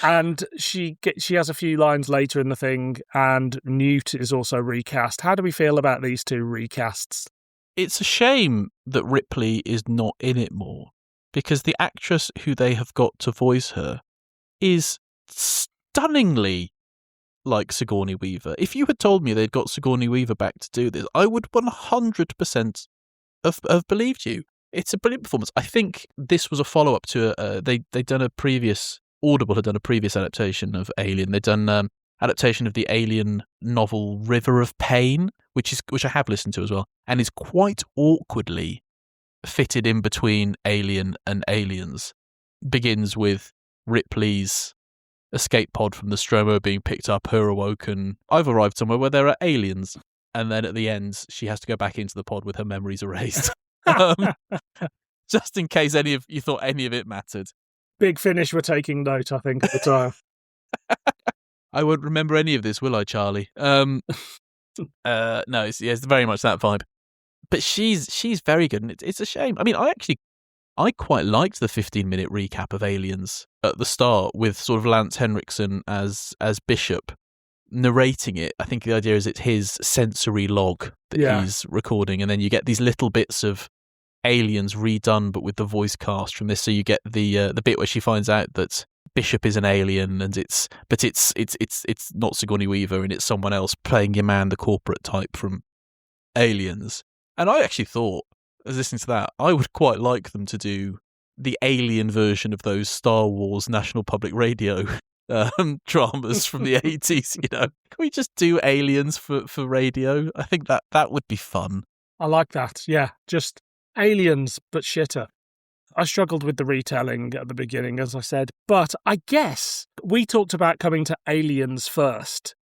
And she has a few lines later in the thing, and Newt is also recast. How do we feel about these two recasts? It's a shame that Ripley is not in it more, because the actress who they have got to voice her is stunningly like Sigourney Weaver. If you had told me they'd got Sigourney Weaver back to do this, I would 100% have believed you. It's a brilliant performance. I think this was a follow-up to they'd done a previous, Audible had done a previous adaptation of Alien. They'd done adaptation of the Alien novel River of Pain, which I have listened to as well, and is quite awkwardly fitted in between Alien and Aliens. Begins with Ripley's escape pod from the Nostromo being picked up, her awoken, I've arrived somewhere where there are aliens. And then at the end, she has to go back into the pod with her memories erased. Just in case any of you thought any of it mattered. Big Finish were taking note, I think, at the time. I won't remember any of this, will I, Charlie? No, it's very much that vibe. But she's very good, and it's a shame. I mean, I quite liked the 15-minute recap of Aliens at the start with sort of Lance Henriksen as Bishop narrating it. I think the idea is it's his sensory log that he's recording, and then you get these little bits of Aliens redone, but with the voice cast from this. So you get the bit where she finds out that Bishop is an alien, and it's not Sigourney Weaver, and it's someone else playing your man, the corporate type from Aliens. And I actually thought, as listening to that, I would quite like them to do the Alien version of those Star Wars National Public Radio dramas from the 80s. You know, can we just do Aliens for radio? I think that would be fun. I like that. Yeah, just Aliens, but shitter. I struggled with the retelling at the beginning, as I said, but I guess we talked about coming to Aliens first.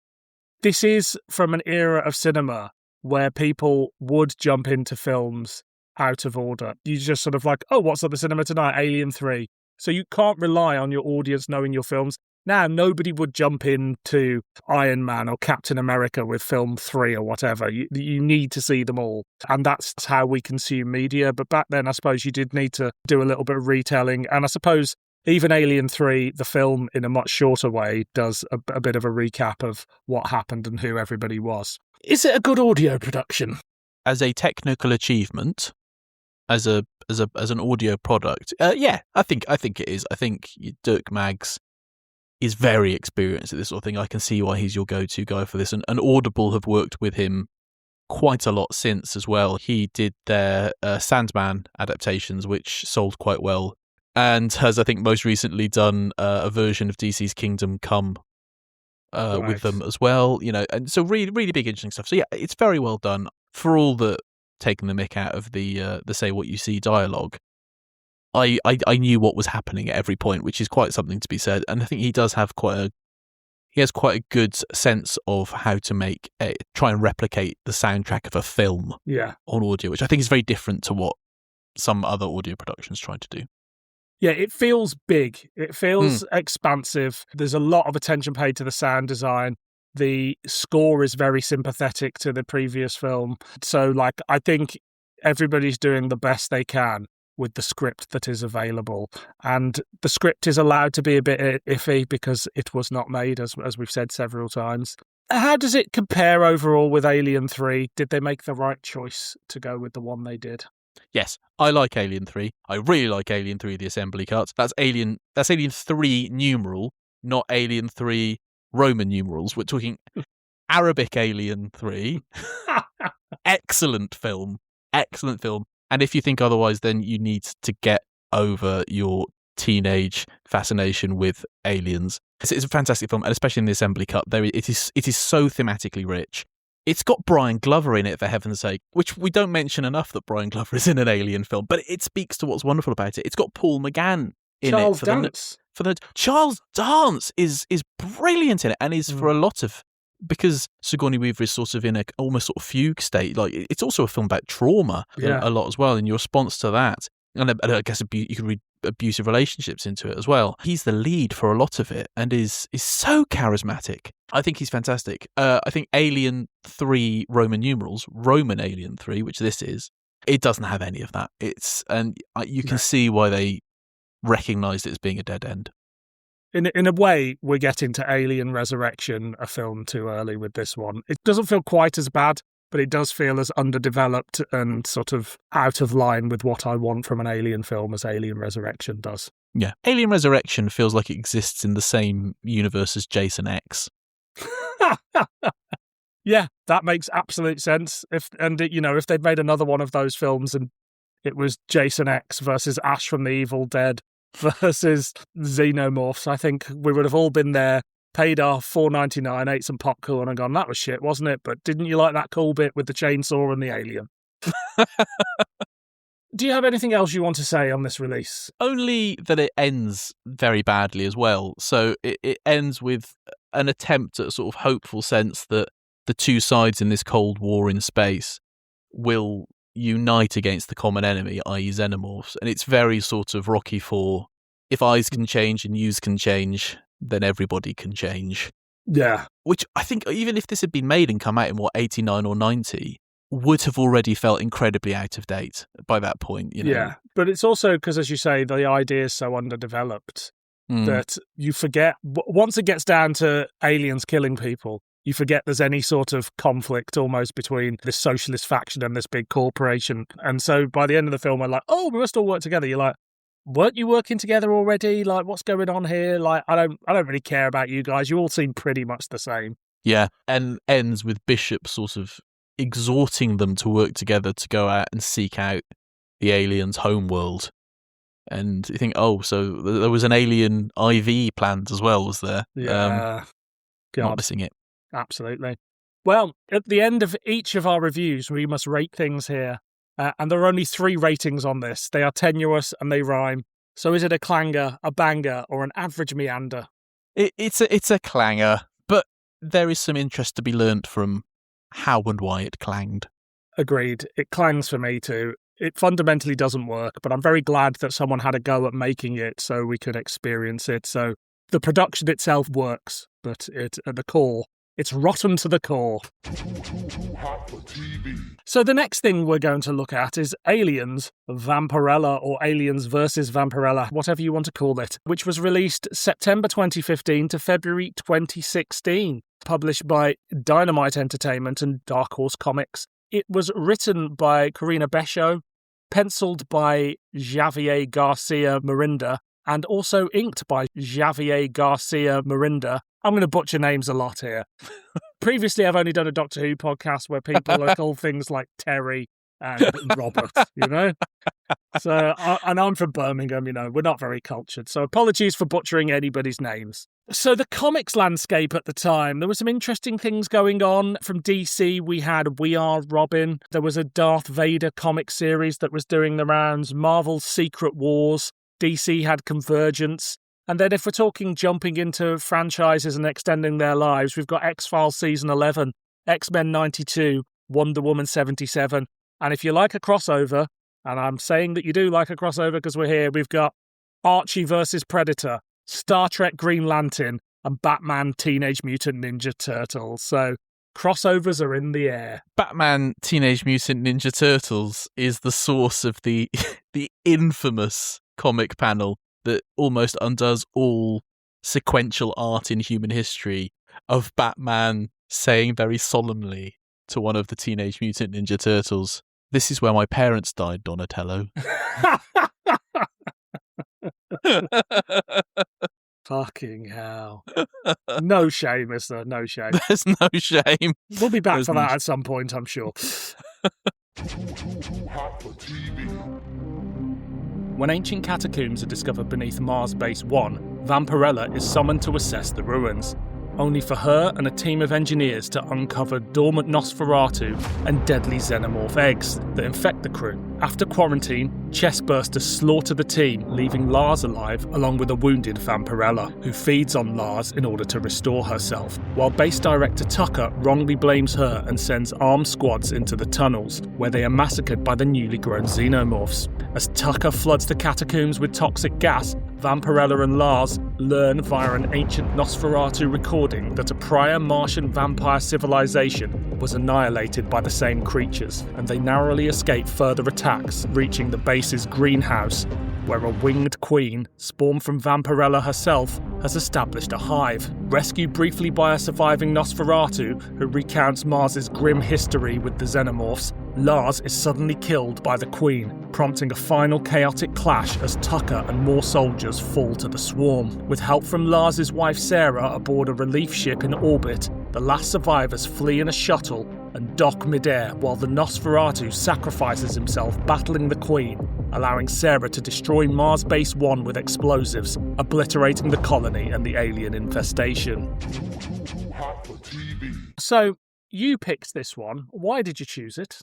This is from an era of cinema where people would jump into films out of order. You just sort of like, oh, what's at the cinema tonight? Alien 3. So you can't rely on your audience knowing your films. Now, nobody would jump into Iron Man or Captain America with film 3 or whatever. You need to see them all. And that's how we consume media. But back then, I suppose you did need to do a little bit of retelling. And I suppose even Alien 3, the film, in a much shorter way, does a bit of a recap of what happened and who everybody was. Is it a good audio production? As a technical achievement, as an audio product, yeah, I think it is. I think Dirk Maggs is very experienced at this sort of thing. I can see why he's your go-to guy for this. And Audible have worked with him quite a lot since as well. He did their Sandman adaptations, which sold quite well, and has, I think, most recently done a version of DC's Kingdom Come with them as well. You know, and so really, really big, interesting stuff. So yeah, it's very well done for all the taking the mick out of the say what you see dialogue. I knew what was happening at every point, which is quite something to be said. And I think he does have quite a good sense of how to try and replicate the soundtrack of a film on audio, which I think is very different to what some other audio productions try to do. Yeah, it feels big. It feels expansive. There's a lot of attention paid to the sound design. The score is very sympathetic to the previous film. So, I think everybody's doing the best they can with the script that is available. And the script is allowed to be a bit iffy because it was not made, as we've said several times. How does it compare overall with Alien 3? Did they make the right choice to go with the one they did? Yes, I like Alien 3. I really like Alien 3, the assembly cuts. That's Alien 3 numeral, not Alien 3 Roman numerals. We're talking Arabic Alien 3. Excellent film. And if you think otherwise, then you need to get over your teenage fascination with aliens. It's a fantastic film, and especially in the assembly cut, it is so thematically rich. It's got Brian Glover in it, for heaven's sake, which we don't mention enough that Brian Glover is in an Alien film, but it speaks to what's wonderful about it. It's got Paul McGann in Charles it. Dance. Charles Dance is brilliant in it, and is for a lot of, because Sigourney Weaver is sort of in a almost sort of fugue state. Like, it's also a film about trauma a lot as well. In your response to that, And I guess you could read abusive relationships into it as well. He's the lead for a lot of it and is so charismatic. I think he's fantastic. I think Alien 3 Roman numerals, Roman Alien 3, which this is, it doesn't have any of that. You can see why they recognised it as being a dead end. In a way, we're getting to Alien Resurrection, a film too early with this one. It doesn't feel quite as bad, but it does feel as underdeveloped and sort of out of line with what I want from an Alien film as Alien Resurrection does. Yeah. Alien Resurrection feels like it exists in the same universe as Jason X. Yeah, that makes absolute sense. If they'd made another one of those films and it was Jason X versus Ash from the Evil Dead versus Xenomorphs, I think we would have all been there, paid our $4.99, ate some popcorn and gone, that was shit, wasn't it? But didn't you like that cool bit with the chainsaw and the alien? Do you have anything else you want to say on this release? Only that it ends very badly as well. So it ends with an attempt at a sort of hopeful sense that the two sides in this Cold War in space will unite against the common enemy, i.e. xenomorphs. And it's very sort of Rocky IV. If eyes can change and yous can change, then everybody can change. Yeah. Which I think even if this had been made and come out in, 89 or 90, would have already felt incredibly out of date by that point. Yeah, but it's also because, as you say, the idea is so underdeveloped that you forget, once it gets down to aliens killing people, you forget there's any sort of conflict almost between this socialist faction and this big corporation. And so by the end of the film, we're like, oh, we must all work together. You're like, weren't you working together already? Like, what's going on here? Like, I don't really care about you guys. You all seem pretty much the same. Yeah, and ends with Bishop sort of exhorting them to work together to go out and seek out the aliens' homeworld. And you think, oh, so there was an alien IV planned as well, was there? Yeah. Not missing it. Absolutely. Well, at the end of each of our reviews, we must rate things here. And there are only 3 ratings on this. They are tenuous and they rhyme. So is it a clanger, a banger, or an average meander? It's a clanger, but there is some interest to be learnt from how and why it clanged. Agreed. It clangs for me too. It fundamentally doesn't work, but I'm very glad that someone had a go at making it so we could experience it. So the production itself works, but at the core, it's rotten to the core. So the next thing we're going to look at is Aliens, Vampirella, or Aliens versus Vampirella, whatever you want to call it, which was released September 2015 to February 2016, published by Dynamite Entertainment and Dark Horse Comics. It was written by Corinna Bechko, penciled by Javier Garcia Mirinda, and also inked by Javier Garcia Mirinda. I'm going to butcher names a lot here. Previously, I've only done a Doctor Who podcast where people are called things like Terry and Robert, So, and I'm from Birmingham, we're not very cultured. So apologies for butchering anybody's names. So the comics landscape at the time, there were some interesting things going on. From DC, we had We Are Robin. There was a Darth Vader comic series that was doing the rounds. Marvel's Secret Wars. DC had Convergence. And then if we're talking jumping into franchises and extending their lives, we've got X-Files Season 11, X-Men 92, Wonder Woman 77. And if you like a crossover, and I'm saying that you do like a crossover because we're here, we've got Archie versus Predator, Star Trek Green Lantern, and Batman Teenage Mutant Ninja Turtles. So crossovers are in the air. Batman Teenage Mutant Ninja Turtles is the source of the infamous comic panel that almost undoes all sequential art in human history of Batman saying very solemnly to one of the Teenage Mutant Ninja Turtles, "This is where my parents died, Donatello." Fucking hell. No shame, is there? No shame. There's no shame. We'll be back for that at some point, I'm sure. When ancient catacombs are discovered beneath Mars Base 1, Vampirella is summoned to assess the ruins, only for her and a team of engineers to uncover dormant Nosferatu and deadly xenomorph eggs that infect the crew. After quarantine, Chestbursters slaughter the team, leaving Lars alive along with a wounded Vampirella, who feeds on Lars in order to restore herself, while base director Tucker wrongly blames her and sends armed squads into the tunnels, where they are massacred by the newly grown xenomorphs. As Tucker floods the catacombs with toxic gas, Vampirella and Lars learn via an ancient Nosferatu recording that a prior Martian vampire civilization was annihilated by the same creatures, and they narrowly escape further attacks, reaching the base's greenhouse, where a winged queen, spawned from Vampirella herself, has established a hive. Rescued briefly by a surviving Nosferatu, who recounts Mars's grim history with the xenomorphs, Lars is suddenly killed by the Queen, prompting a final chaotic clash as Tucker and more soldiers fall to the swarm. With help from Lars's wife Sarah aboard a relief ship in orbit, the last survivors flee in a shuttle and dock midair while the Nosferatu sacrifices himself battling the Queen, allowing Sarah to destroy Mars Base 1 with explosives, obliterating the colony and the alien infestation. So, you picked this one. Why did you choose it?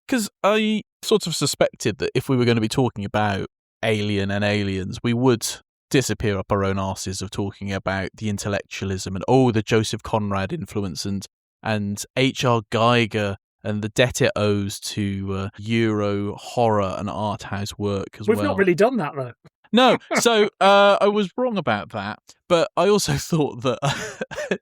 Because I sort of suspected that if we were going to be talking about Alien and aliens, we would disappear up our own arses of talking about the intellectualism and the Joseph Conrad influence and H.R. Geiger and the debt it owes to Euro horror and art house work as well. We've not really done that though. No, so I was wrong about that, but I also thought that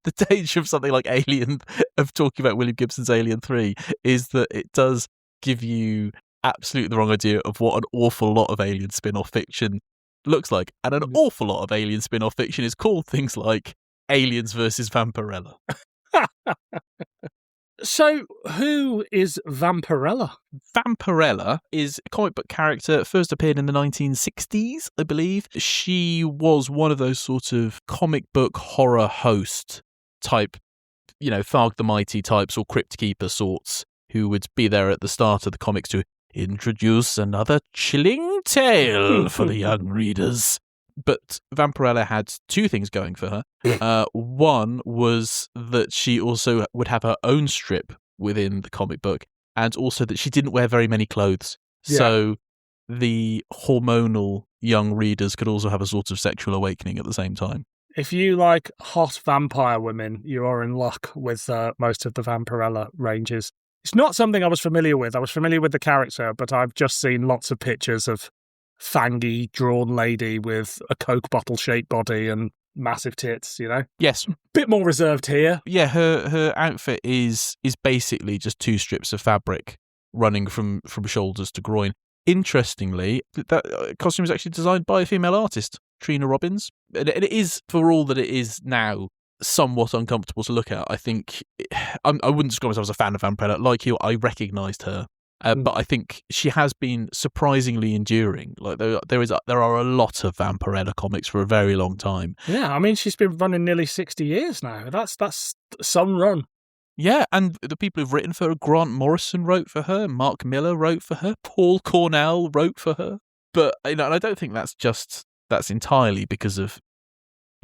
the danger of something like Alien, of talking about William Gibson's Alien 3, is that it does give you absolutely the wrong idea of what an awful lot of Alien spin-off fiction looks like. And an awful lot of Alien spin-off fiction is called things like Aliens versus Vampirella. So, who is Vampirella? Vampirella is a comic book character, first appeared in the 1960s, I believe. She was one of those sort of comic book horror host type, Tharg the Mighty types or Crypt Keeper sorts, who would be there at the start of the comics to introduce another chilling tale for the young readers. But Vampirella had two things going for her. One was that she also would have her own strip within the comic book, and also that she didn't wear very many clothes. Yeah. So the hormonal young readers could also have a sort of sexual awakening at the same time. If you like hot vampire women, you are in luck with most of the Vampirella ranges. It's not something I was familiar with. I was familiar with the character, but I've just seen lots of pictures of fangy, drawn lady with a Coke bottle-shaped body and massive tits, Yes. Bit more reserved here. Yeah, her outfit is basically just two strips of fabric running from shoulders to groin. Interestingly, that costume was actually designed by a female artist, Trina Robbins. And it is, for all that it is now, somewhat uncomfortable to look at. I think I wouldn't describe myself as a fan of Vampirella. Like you, I recognised her, but I think she has been surprisingly enduring. Like there are a lot of Vampirella comics for a very long time. Yeah, I mean she's been running nearly 60 years now. That's some run. Yeah, and the people who've written for her, Grant Morrison wrote for her, Mark Miller wrote for her, Paul Cornell wrote for her. But and I don't think that's entirely because of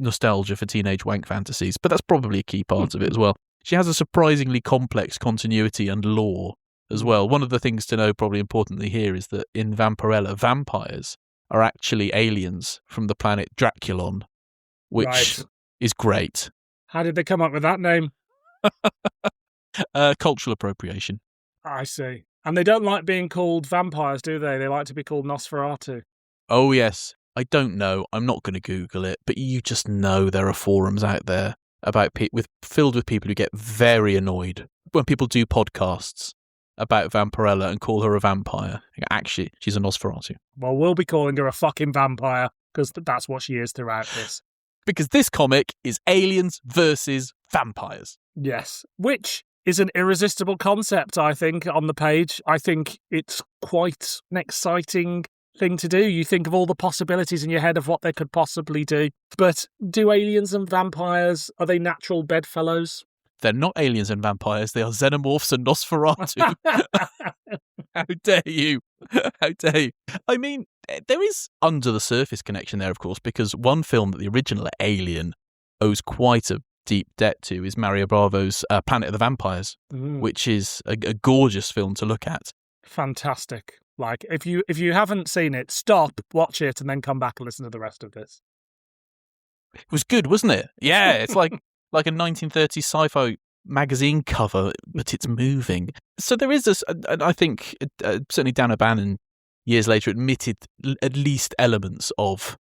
nostalgia for teenage wank fantasies, but that's probably a key part of it as well. She has a surprisingly complex continuity and lore as well. One of the things to know, probably importantly here, is that in Vampirella, vampires are actually aliens from the planet Draculon, which is great. How did they come up with that name? Cultural appropriation. I see. And they don't like being called vampires, do they? They like to be called Nosferatu. Oh, yes. I don't know. I'm not going to Google it, but you just know there are forums out there about filled with people who get very annoyed when people do podcasts about Vampirella and call her a vampire. Actually, she's a Nosferatu. Well, we'll be calling her a fucking vampire because that's what she is throughout this. Because this comic is aliens versus vampires. Yes, which is an irresistible concept, I think, on the page. I think it's quite an exciting thing to do. You think of all the possibilities in your head of what they could possibly do. But do aliens and vampires, are they natural bedfellows? They're not aliens and vampires. They are xenomorphs and Nosferatu. How dare you? How dare you? I mean, there is under the surface connection there, of course, because one film that the original Alien owes quite a deep debt to is Mario Bravo's Planet of the Vampires, which is a gorgeous film to look at. Fantastic. Like, if you haven't seen it, stop, watch it, and then come back and listen to the rest of this. It was good, wasn't it? Yeah, it's like a 1930s sci-fi magazine cover, but it's moving. So there is this, and I think certainly Dan O'Bannon years later admitted at least elements of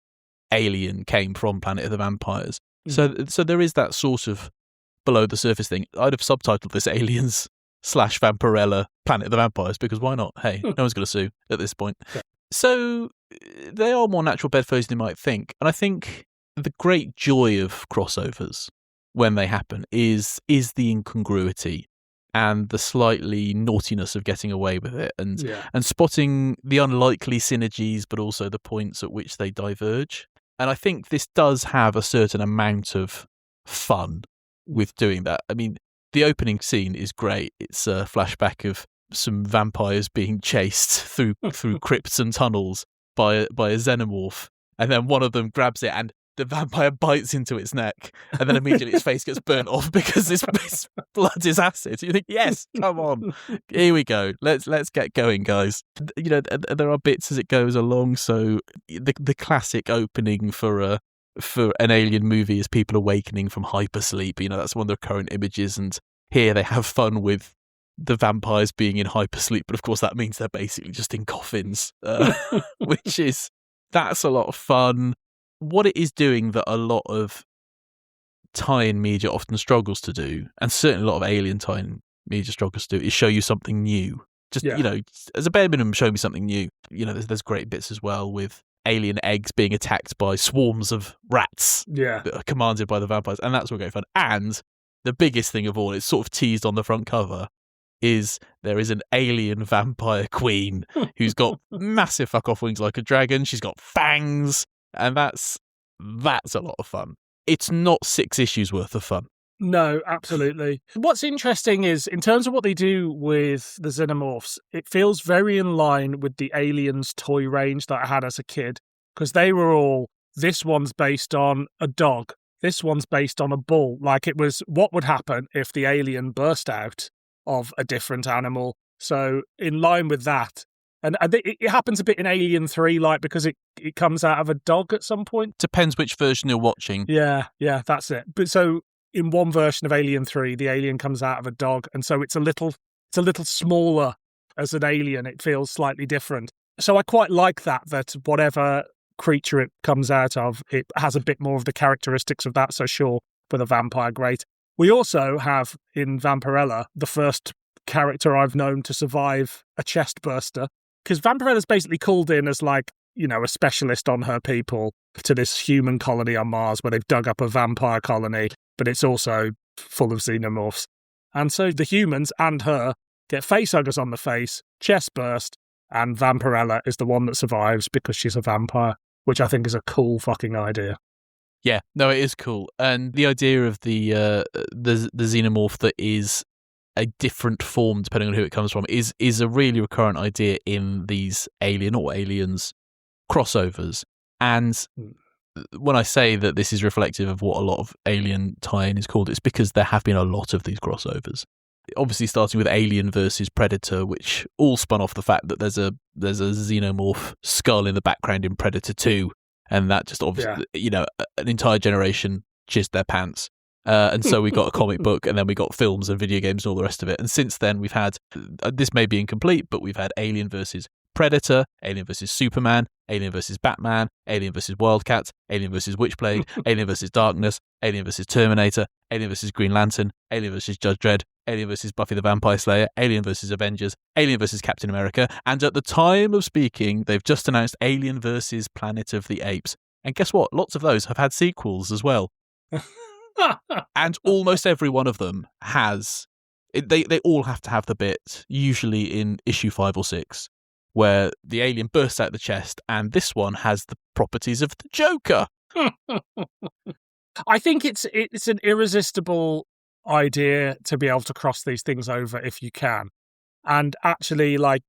Alien came from Planet of the Vampires. So there is that sort of below the surface thing. I'd have subtitled this Aliens / Vampirella Planet of the Vampires, because why not? Hey, no one's going to sue at this point. Yeah. So they are more natural bedfellows than you might think. And I think the great joy of crossovers when they happen is the incongruity and the slightly naughtiness of getting away with it, and spotting the unlikely synergies, but also the points at which they diverge. And I think this does have a certain amount of fun with doing that. I mean, the opening scene is great. It's a flashback of some vampires being chased through crypts and tunnels by a xenomorph, and then one of them grabs it and the vampire bites into its neck, and then immediately its face gets burnt off because this blood is acid. You think, yes, come on, here we go. Let's get going, guys. You know, there are bits as it goes along. So the classic opening for an Alien movie is people awakening from hypersleep. You know, that's one of the current images, and here they have fun with the vampires being in hypersleep, but of course that means they're basically just in coffins, that's a lot of fun. What it is doing that a lot of tie-in media often struggles to do, and certainly a lot of Alien tie-in media struggles to do, is show you something new. Just, you know, as a bare minimum, show me something new. You know, there's great bits as well with alien eggs being attacked by swarms of rats that are commanded by the vampires, and that's all great fun. And the biggest thing of all, it's sort of teased on the front cover, is there is an alien vampire queen who's got massive fuck-off wings like a dragon. She's got fangs. And that's a lot of fun. It's not 6 issues worth of fun. No, absolutely. What's interesting is, in terms of what they do with the xenomorphs, it feels very in line with the Aliens toy range that I had as a kid, because they were all, this one's based on a dog, this one's based on a bull. Like, it was what would happen if the alien burst out of a different animal. So in line with that. And it happens a bit in Alien 3, like, because it comes out of a dog at some point. Depends which version you're watching. Yeah, that's it. But so in one version of Alien 3, the alien comes out of a dog, and so it's a little smaller as an alien. It feels slightly different. So I quite like that whatever creature it comes out of, it has a bit more of the characteristics of that. So sure, with a vampire, great. We also have in Vampirella the first character I've known to survive a chest burster. Because Vampirella's basically called in as, like, you know, a specialist on her people to this human colony on Mars where they've dug up a vampire colony, but it's also full of xenomorphs. And so the humans and her get facehuggers on the face, chest burst, and Vampirella is the one that survives because she's a vampire, which I think is a cool fucking idea. Yeah, no, it is cool. And the idea of the xenomorph that is a different form depending on who it comes from is a really recurrent idea in these Alien or Aliens crossovers. And when I say that this is reflective of what a lot of Alien tie-in is called, it's because there have been a lot of these crossovers. Obviously starting with Alien versus Predator, which all spun off the fact that there's a xenomorph skull in the background in Predator 2, and that just obviously, you know, an entire generation jizzed their pants. And so we got a comic book, and then we got films and video games and all the rest of it. And since then, we've had, this may be incomplete, but we've had Alien versus Predator, Alien versus Superman, Alien versus Batman, Alien versus Wildcat, Alien versus Witchblade, Alien versus Darkness, Alien versus Terminator, Alien versus Green Lantern, Alien versus Judge Dredd, Alien versus Buffy the Vampire Slayer, Alien versus Avengers, Alien versus Captain America. And at the time of speaking, they've just announced Alien versus Planet of the Apes. And guess what? Lots of those have had sequels as well. And almost every one of them has, they all have to have the bit, usually in issue 5 or 6, where the alien bursts out the chest, and this one has the properties of the Joker. I think it's an irresistible idea to be able to cross these things over if you can. And actually, like,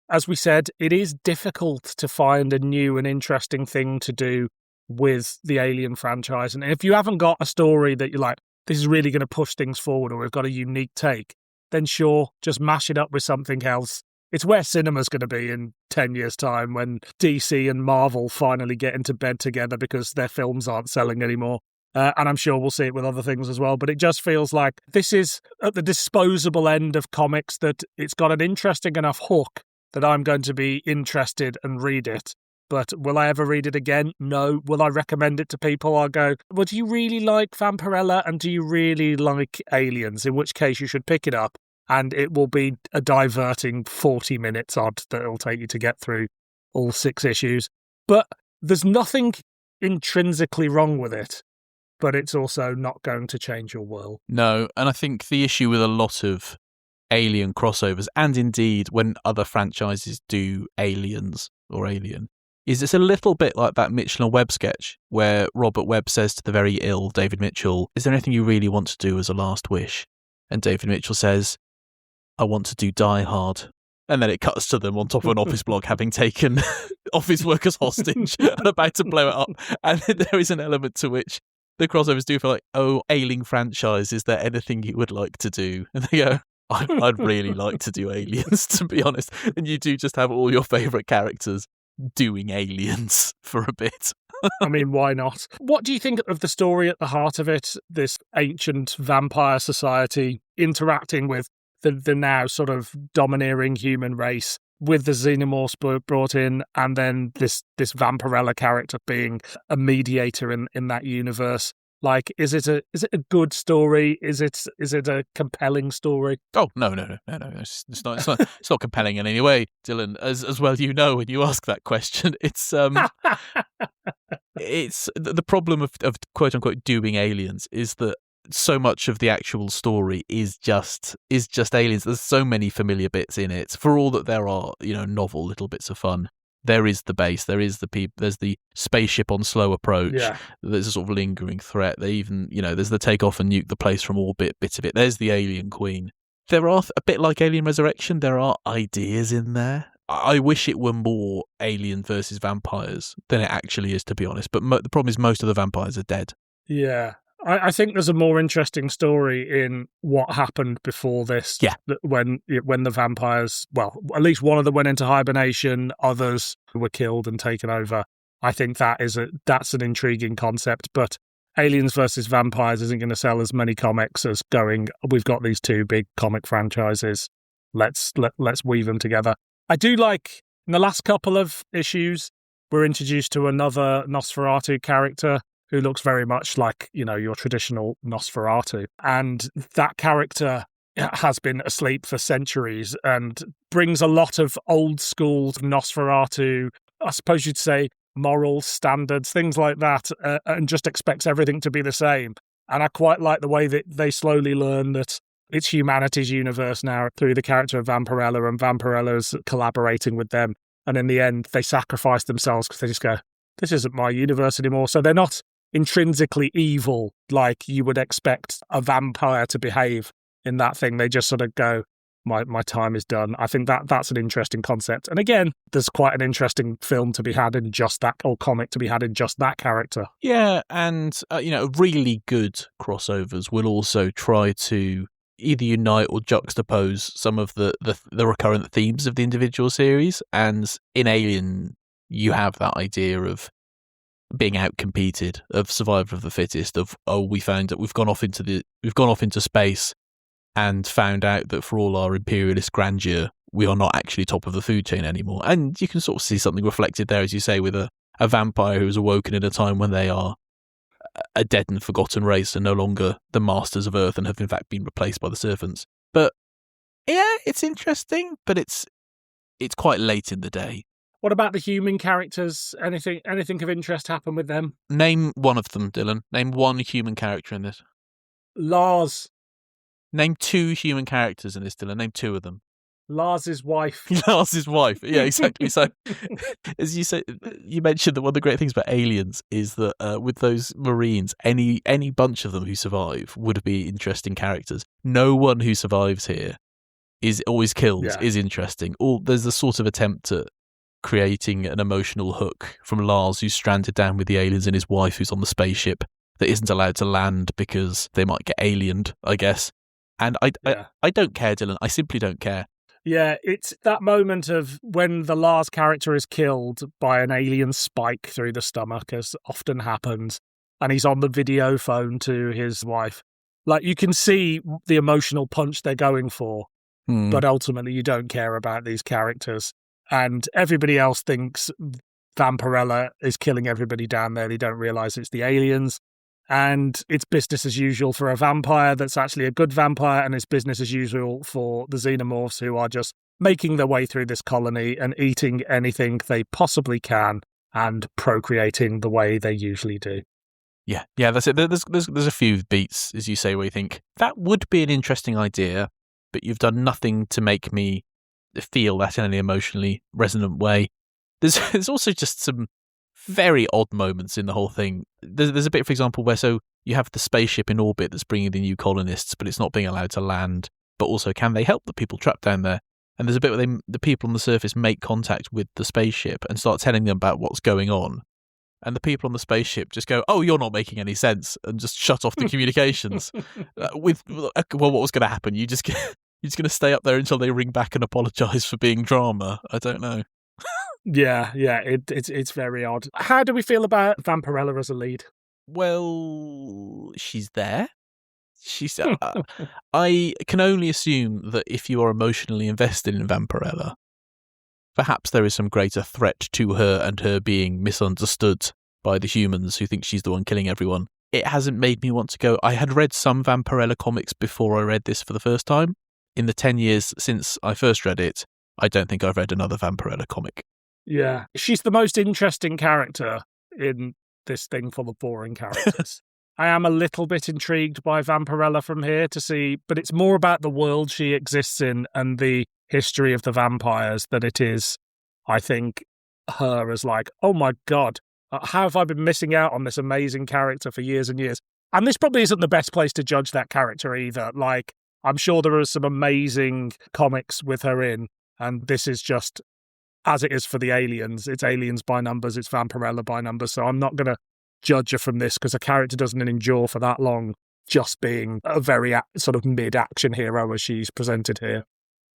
as we said, it is difficult to find a new and interesting thing to do with the Alien franchise. And if you haven't got a story that you're like, this is really going to push things forward, or we've got a unique take, then sure, just mash it up with something else. It's where cinema's going to be in 10 years' time when DC and Marvel finally get into bed together because their films aren't selling anymore. And I'm sure we'll see it with other things as well. But it just feels like this is at the disposable end of comics, that it's got an interesting enough hook that I'm going to be interested and read it. But will I ever read it again? No. Will I recommend it to people? I'll go, well, do you really like Vampirella and do you really like Aliens? In which case you should pick it up, and it will be a diverting 40 minutes odd that it'll take you to get through all 6 issues. But there's nothing intrinsically wrong with it, but it's also not going to change your world. No, and I think the issue with a lot of Alien crossovers, and indeed when other franchises do Aliens or Alien, is it's a little bit like that Mitchell and Webb sketch where Robert Webb says to the very ill David Mitchell, is there anything you really want to do as a last wish? And David Mitchell says, I want to do Die Hard. And then it cuts to them on top of an office block having taken office workers hostage and about to blow it up. And there is an element to which the crossovers do feel like, oh, ailing franchise, is there anything you would like to do? And they go, I'd really like to do Aliens, to be honest. And you do just have all your favourite characters doing Aliens for a bit. I mean, why not? What do you think of the story at the heart of it? This ancient vampire society interacting with the now sort of domineering human race, with the xenomorphs brought in, and then this Vampirella character being a mediator in that universe. Like, is it a good story? Is it a compelling story? Oh no! It's not compelling in any way, Dylan. As well, you know, when you ask that question, it's it's the problem of quote unquote doing Aliens is that so much of the actual story is just Aliens. There's so many familiar bits in it. For all that there are, novel little bits of fun, there is the base, there is the people, there's the spaceship on slow approach. Yeah. There's a sort of lingering threat. They even, there's the take off and nuke the place from orbit bit of it. There's the alien queen. There are a bit like Alien Resurrection. There are ideas in there. I wish it were more Alien versus vampires than it actually is, to be honest. But the problem is most of the vampires are dead. Yeah. I think there's a more interesting story in what happened before this. Yeah. When the vampires, well, at least one of them went into hibernation, others were killed and taken over. I think that's an intriguing concept, but Aliens versus Vampires isn't going to sell as many comics as going, we've got these 2 big comic franchises, let's weave them together. I do like, in the last couple of issues, we're introduced to another Nosferatu character who looks very much like, your traditional Nosferatu. And that character has been asleep for centuries and brings a lot of old school Nosferatu, I suppose you'd say, moral standards, things like that, and just expects everything to be the same. And I quite like the way that they slowly learn that it's humanity's universe now through the character of Vampirella, and Vampirella's collaborating with them. And in the end, they sacrifice themselves because they just go, this isn't my universe anymore. So they're not intrinsically evil like you would expect a vampire to behave in that thing. They just sort of go, my time is done. I think that's an interesting concept. And again, there's quite an interesting film to be had in just that, or comic to be had in just that character. Yeah, and really good crossovers will also try to either unite or juxtapose some of the recurrent themes of the individual series. And in Alien, you have that idea of being outcompeted, of survival of the fittest, of we found that we've gone off into space and found out that for all our imperialist grandeur, we are not actually top of the food chain anymore. And you can sort of see something reflected there, as you say, with a vampire who is awoken at a time when they are a dead and forgotten race and no longer the masters of Earth and have in fact been replaced by the servants. But yeah, it's interesting, but it's quite late in the day. What about the human characters? Anything of interest happen with them? Name one of them, Dylan. Name one human character in this. Lars. Name 2 human characters in this, Dylan. Name 2 of them. Lars's wife. Lars's wife. Yeah, exactly. So, as you said, you mentioned that one of the great things about Aliens is that with those Marines, any bunch of them who survive would be interesting characters. No one who survives here is always killed. Yeah. Is interesting. There's a sort of attempt at creating an emotional hook from Lars, who's stranded down with the aliens, and his wife, who's on the spaceship that isn't allowed to land because they might get aliened, I guess. And I don't care, Dylan. I simply don't care. Yeah, it's that moment of when the Lars character is killed by an alien spike through the stomach, as often happens, and he's on the video phone to his wife. Like, you can see the emotional punch they're going for, but ultimately you don't care about these characters. And everybody else thinks Vampirella is killing everybody down there. They don't realise it's the aliens. And it's business as usual for a vampire that's actually a good vampire, and it's business as usual for the xenomorphs, who are just making their way through this colony and eating anything they possibly can and procreating the way they usually do. Yeah, that's it. There's a few beats, as you say, where you think, that would be an interesting idea, but you've done nothing to make me feel that in any emotionally resonant way. There's also just some very odd moments in the whole thing. There's a bit, for example, where so you have the spaceship in orbit that's bringing the new colonists, but it's not being allowed to land. But also, can they help the people trapped down there? And there's a bit where the people on the surface make contact with the spaceship and start telling them about what's going on. And the people on the spaceship just go, "Oh, you're not making any sense," and just shut off the communications. Well, what was going to happen? You're just going to stay up there until they ring back and apologise for being drama? I don't know. Yeah, it's very odd. How do we feel about Vampirella as a lead? Well, she's there. She's. I can only assume that if you are emotionally invested in Vampirella, perhaps there is some greater threat to her and her being misunderstood by the humans who think she's the one killing everyone. It hasn't made me want to go. I had read some Vampirella comics before I read this for the first time. In the 10 years since I first read it, I don't think I've read another Vampirella comic. Yeah, she's the most interesting character in this thing full of boring characters. I am a little bit intrigued by Vampirella from here to see, but it's more about the world she exists in and the history of the vampires than it is, I think, her as like, oh my God, how have I been missing out on this amazing character for years and years? And this probably isn't the best place to judge that character either. Like, I'm sure there are some amazing comics with her in, and this is just, as it is for the aliens, it's aliens by numbers, it's Vampirella by numbers, so I'm not going to judge her from this because a character doesn't endure for that long just being a very sort of mid-action hero as she's presented here.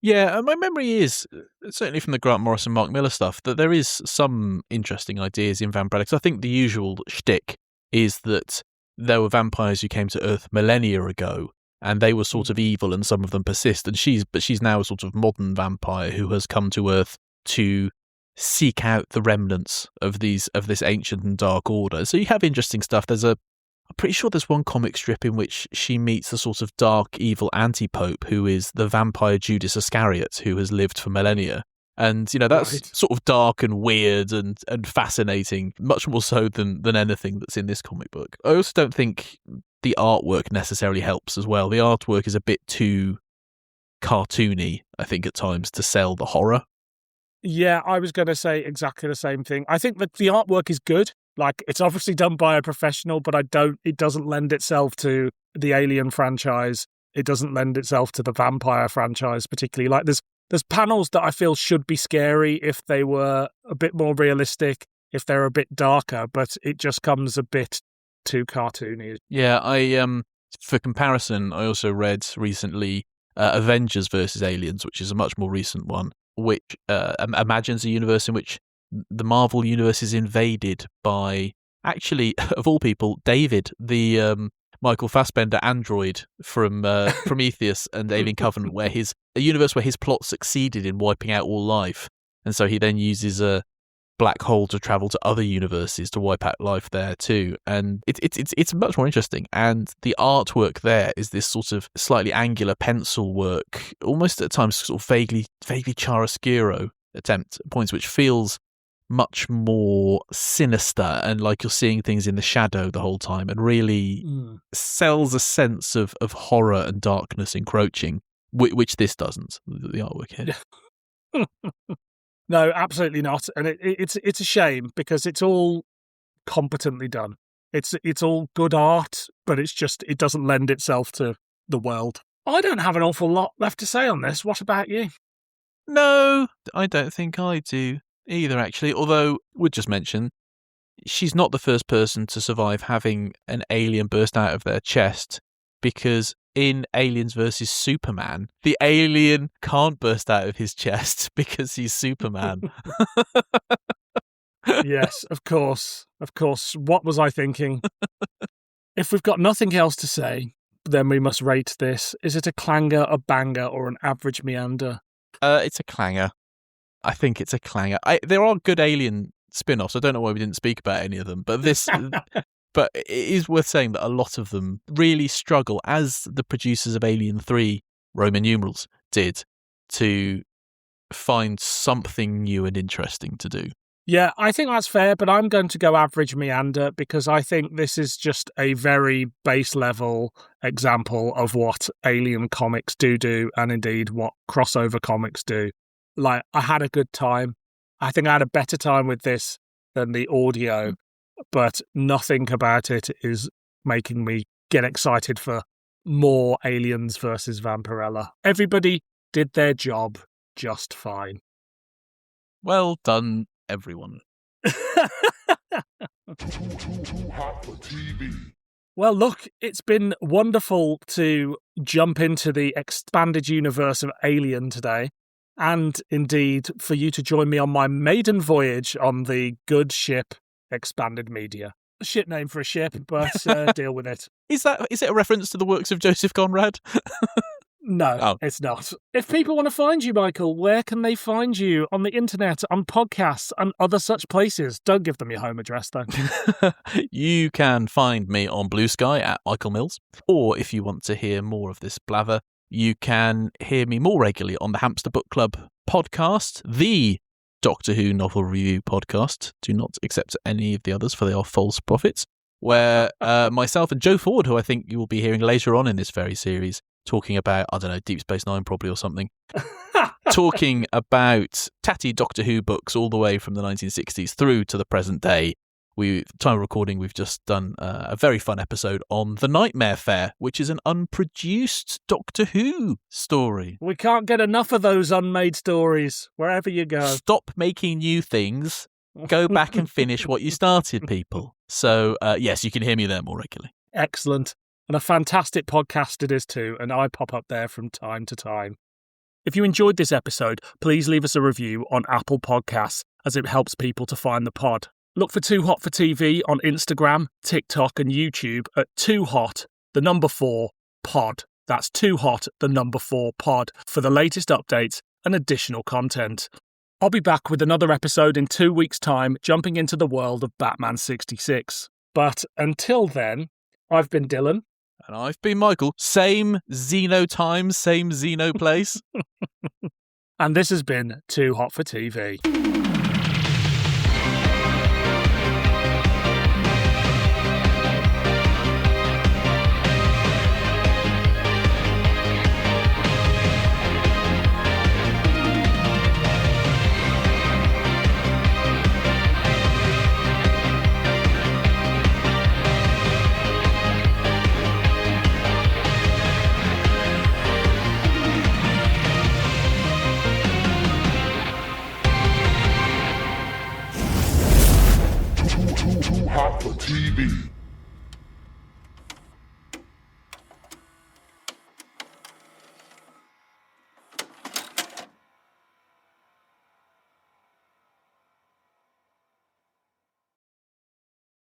Yeah, my memory is, certainly from the Grant Morrison, Mark Miller stuff, that there is some interesting ideas in Vampirella. Because I think the usual shtick is that there were vampires who came to Earth millennia ago, and they were sort of evil, and some of them persist. And she's now a sort of modern vampire who has come to Earth to seek out the remnants of this ancient and dark order. So you have interesting stuff. I'm pretty sure there's one comic strip in which she meets the sort of dark, evil anti-pope who is the vampire Judas Iscariot, who has lived for millennia. And, that's right. Sort of dark and weird and fascinating, much more so than anything that's in this comic book. I also don't think the artwork necessarily helps as well. The artwork is a bit too cartoony, I think, at times, to sell the horror. Yeah, I was going to say exactly the same thing. I think that the artwork is good. Like, it's obviously done by a professional, but it doesn't lend itself to the Alien franchise. It doesn't lend itself to the Vampire franchise particularly. Like, there's panels that I feel should be scary if they were a bit more realistic, if they're a bit darker, but it just comes a bit too cartoony. Yeah, for comparison, I also read recently Avengers versus Aliens, which is a much more recent one, which imagines a universe in which the Marvel universe is invaded by, actually, of all people, David, the Michael Fassbender android from Prometheus and Alien Covenant, a universe where his plot succeeded in wiping out all life, and so he then uses a black hole to travel to other universes to wipe out life there too. And it's much more interesting. And the artwork there is this sort of slightly angular pencil work, almost at times sort of vaguely chiaroscuro attempt at points, which feels much more sinister and like you're seeing things in the shadow the whole time, and really sells a sense of horror and darkness encroaching, which this doesn't, the artwork here. No, absolutely not. And it's a shame because it's all competently done. It's all good art, but it doesn't lend itself to the world. I don't have an awful lot left to say on this. What about you? No, I don't think I do either, actually. Although, would just mention, she's not the first person to survive having an alien burst out of their chest, because in Aliens versus Superman, the alien can't burst out of his chest because he's Superman. Yes, of course. Of course. What was I thinking? If we've got nothing else to say, then we must rate this. Is it a clanger, a banger, or an average meander? It's a clanger. I think it's a clanger. There are good Alien spin-offs. I don't know why we didn't speak about any of them, but but it is worth saying that a lot of them really struggle, as the producers of Alien 3, Roman numerals, did, to find something new and interesting to do. Yeah, I think that's fair, but I'm going to go average meander because I think this is just a very base level example of what Alien comics do, and indeed what crossover comics do. Like, I had a good time. I think I had a better time with this than the audio, but nothing about it is making me get excited for more Aliens versus Vampirella. Everybody did their job just fine. Well done, everyone. Well, look, it's been wonderful to jump into the expanded universe of Alien today, and indeed for you to join me on my maiden voyage on the good ship Expanded Media. A shit name for a ship, but deal with it. Is it a reference to the works of Joseph Conrad? No, It's not. If people want to find you, Michael, where can they find you? On the internet, on podcasts, and other such places? Don't give them your home address, though. You can find me on Blue Sky at Michael Mills. Or if you want to hear more of this blather, you can hear me more regularly on the Hamster Book Club podcast, the Doctor Who novel review podcast. Do not accept any of the others, for they are false prophets. Where myself and Joe Ford, who I think you will be hearing later on in this very series, talking about, I don't know, Deep Space Nine probably or something, talking about tatty Doctor Who books all the way from the 1960s through to the present day. Time of recording, we've just done a very fun episode on The Nightmare Fair, which is an unproduced Doctor Who story. We can't get enough of those unmade stories, wherever you go. Stop making new things. Go back and finish what you started, people. So, yes, you can hear me there more regularly. Excellent. And a fantastic podcast it is too, and I pop up there from time to time. If you enjoyed this episode, please leave us a review on Apple Podcasts, as it helps people to find the pod. Look for Too Hot for TV on Instagram, TikTok and YouTube at Too Hot, 4 pod. That's Too Hot, 4 pod for the latest updates and additional content. I'll be back with another episode in 2 weeks' time, jumping into the world of Batman 66. But until then, I've been Dylan. And I've been Michael. Same Xeno time, same Xeno place. And this has been Too Hot for TV. Too hot for TV.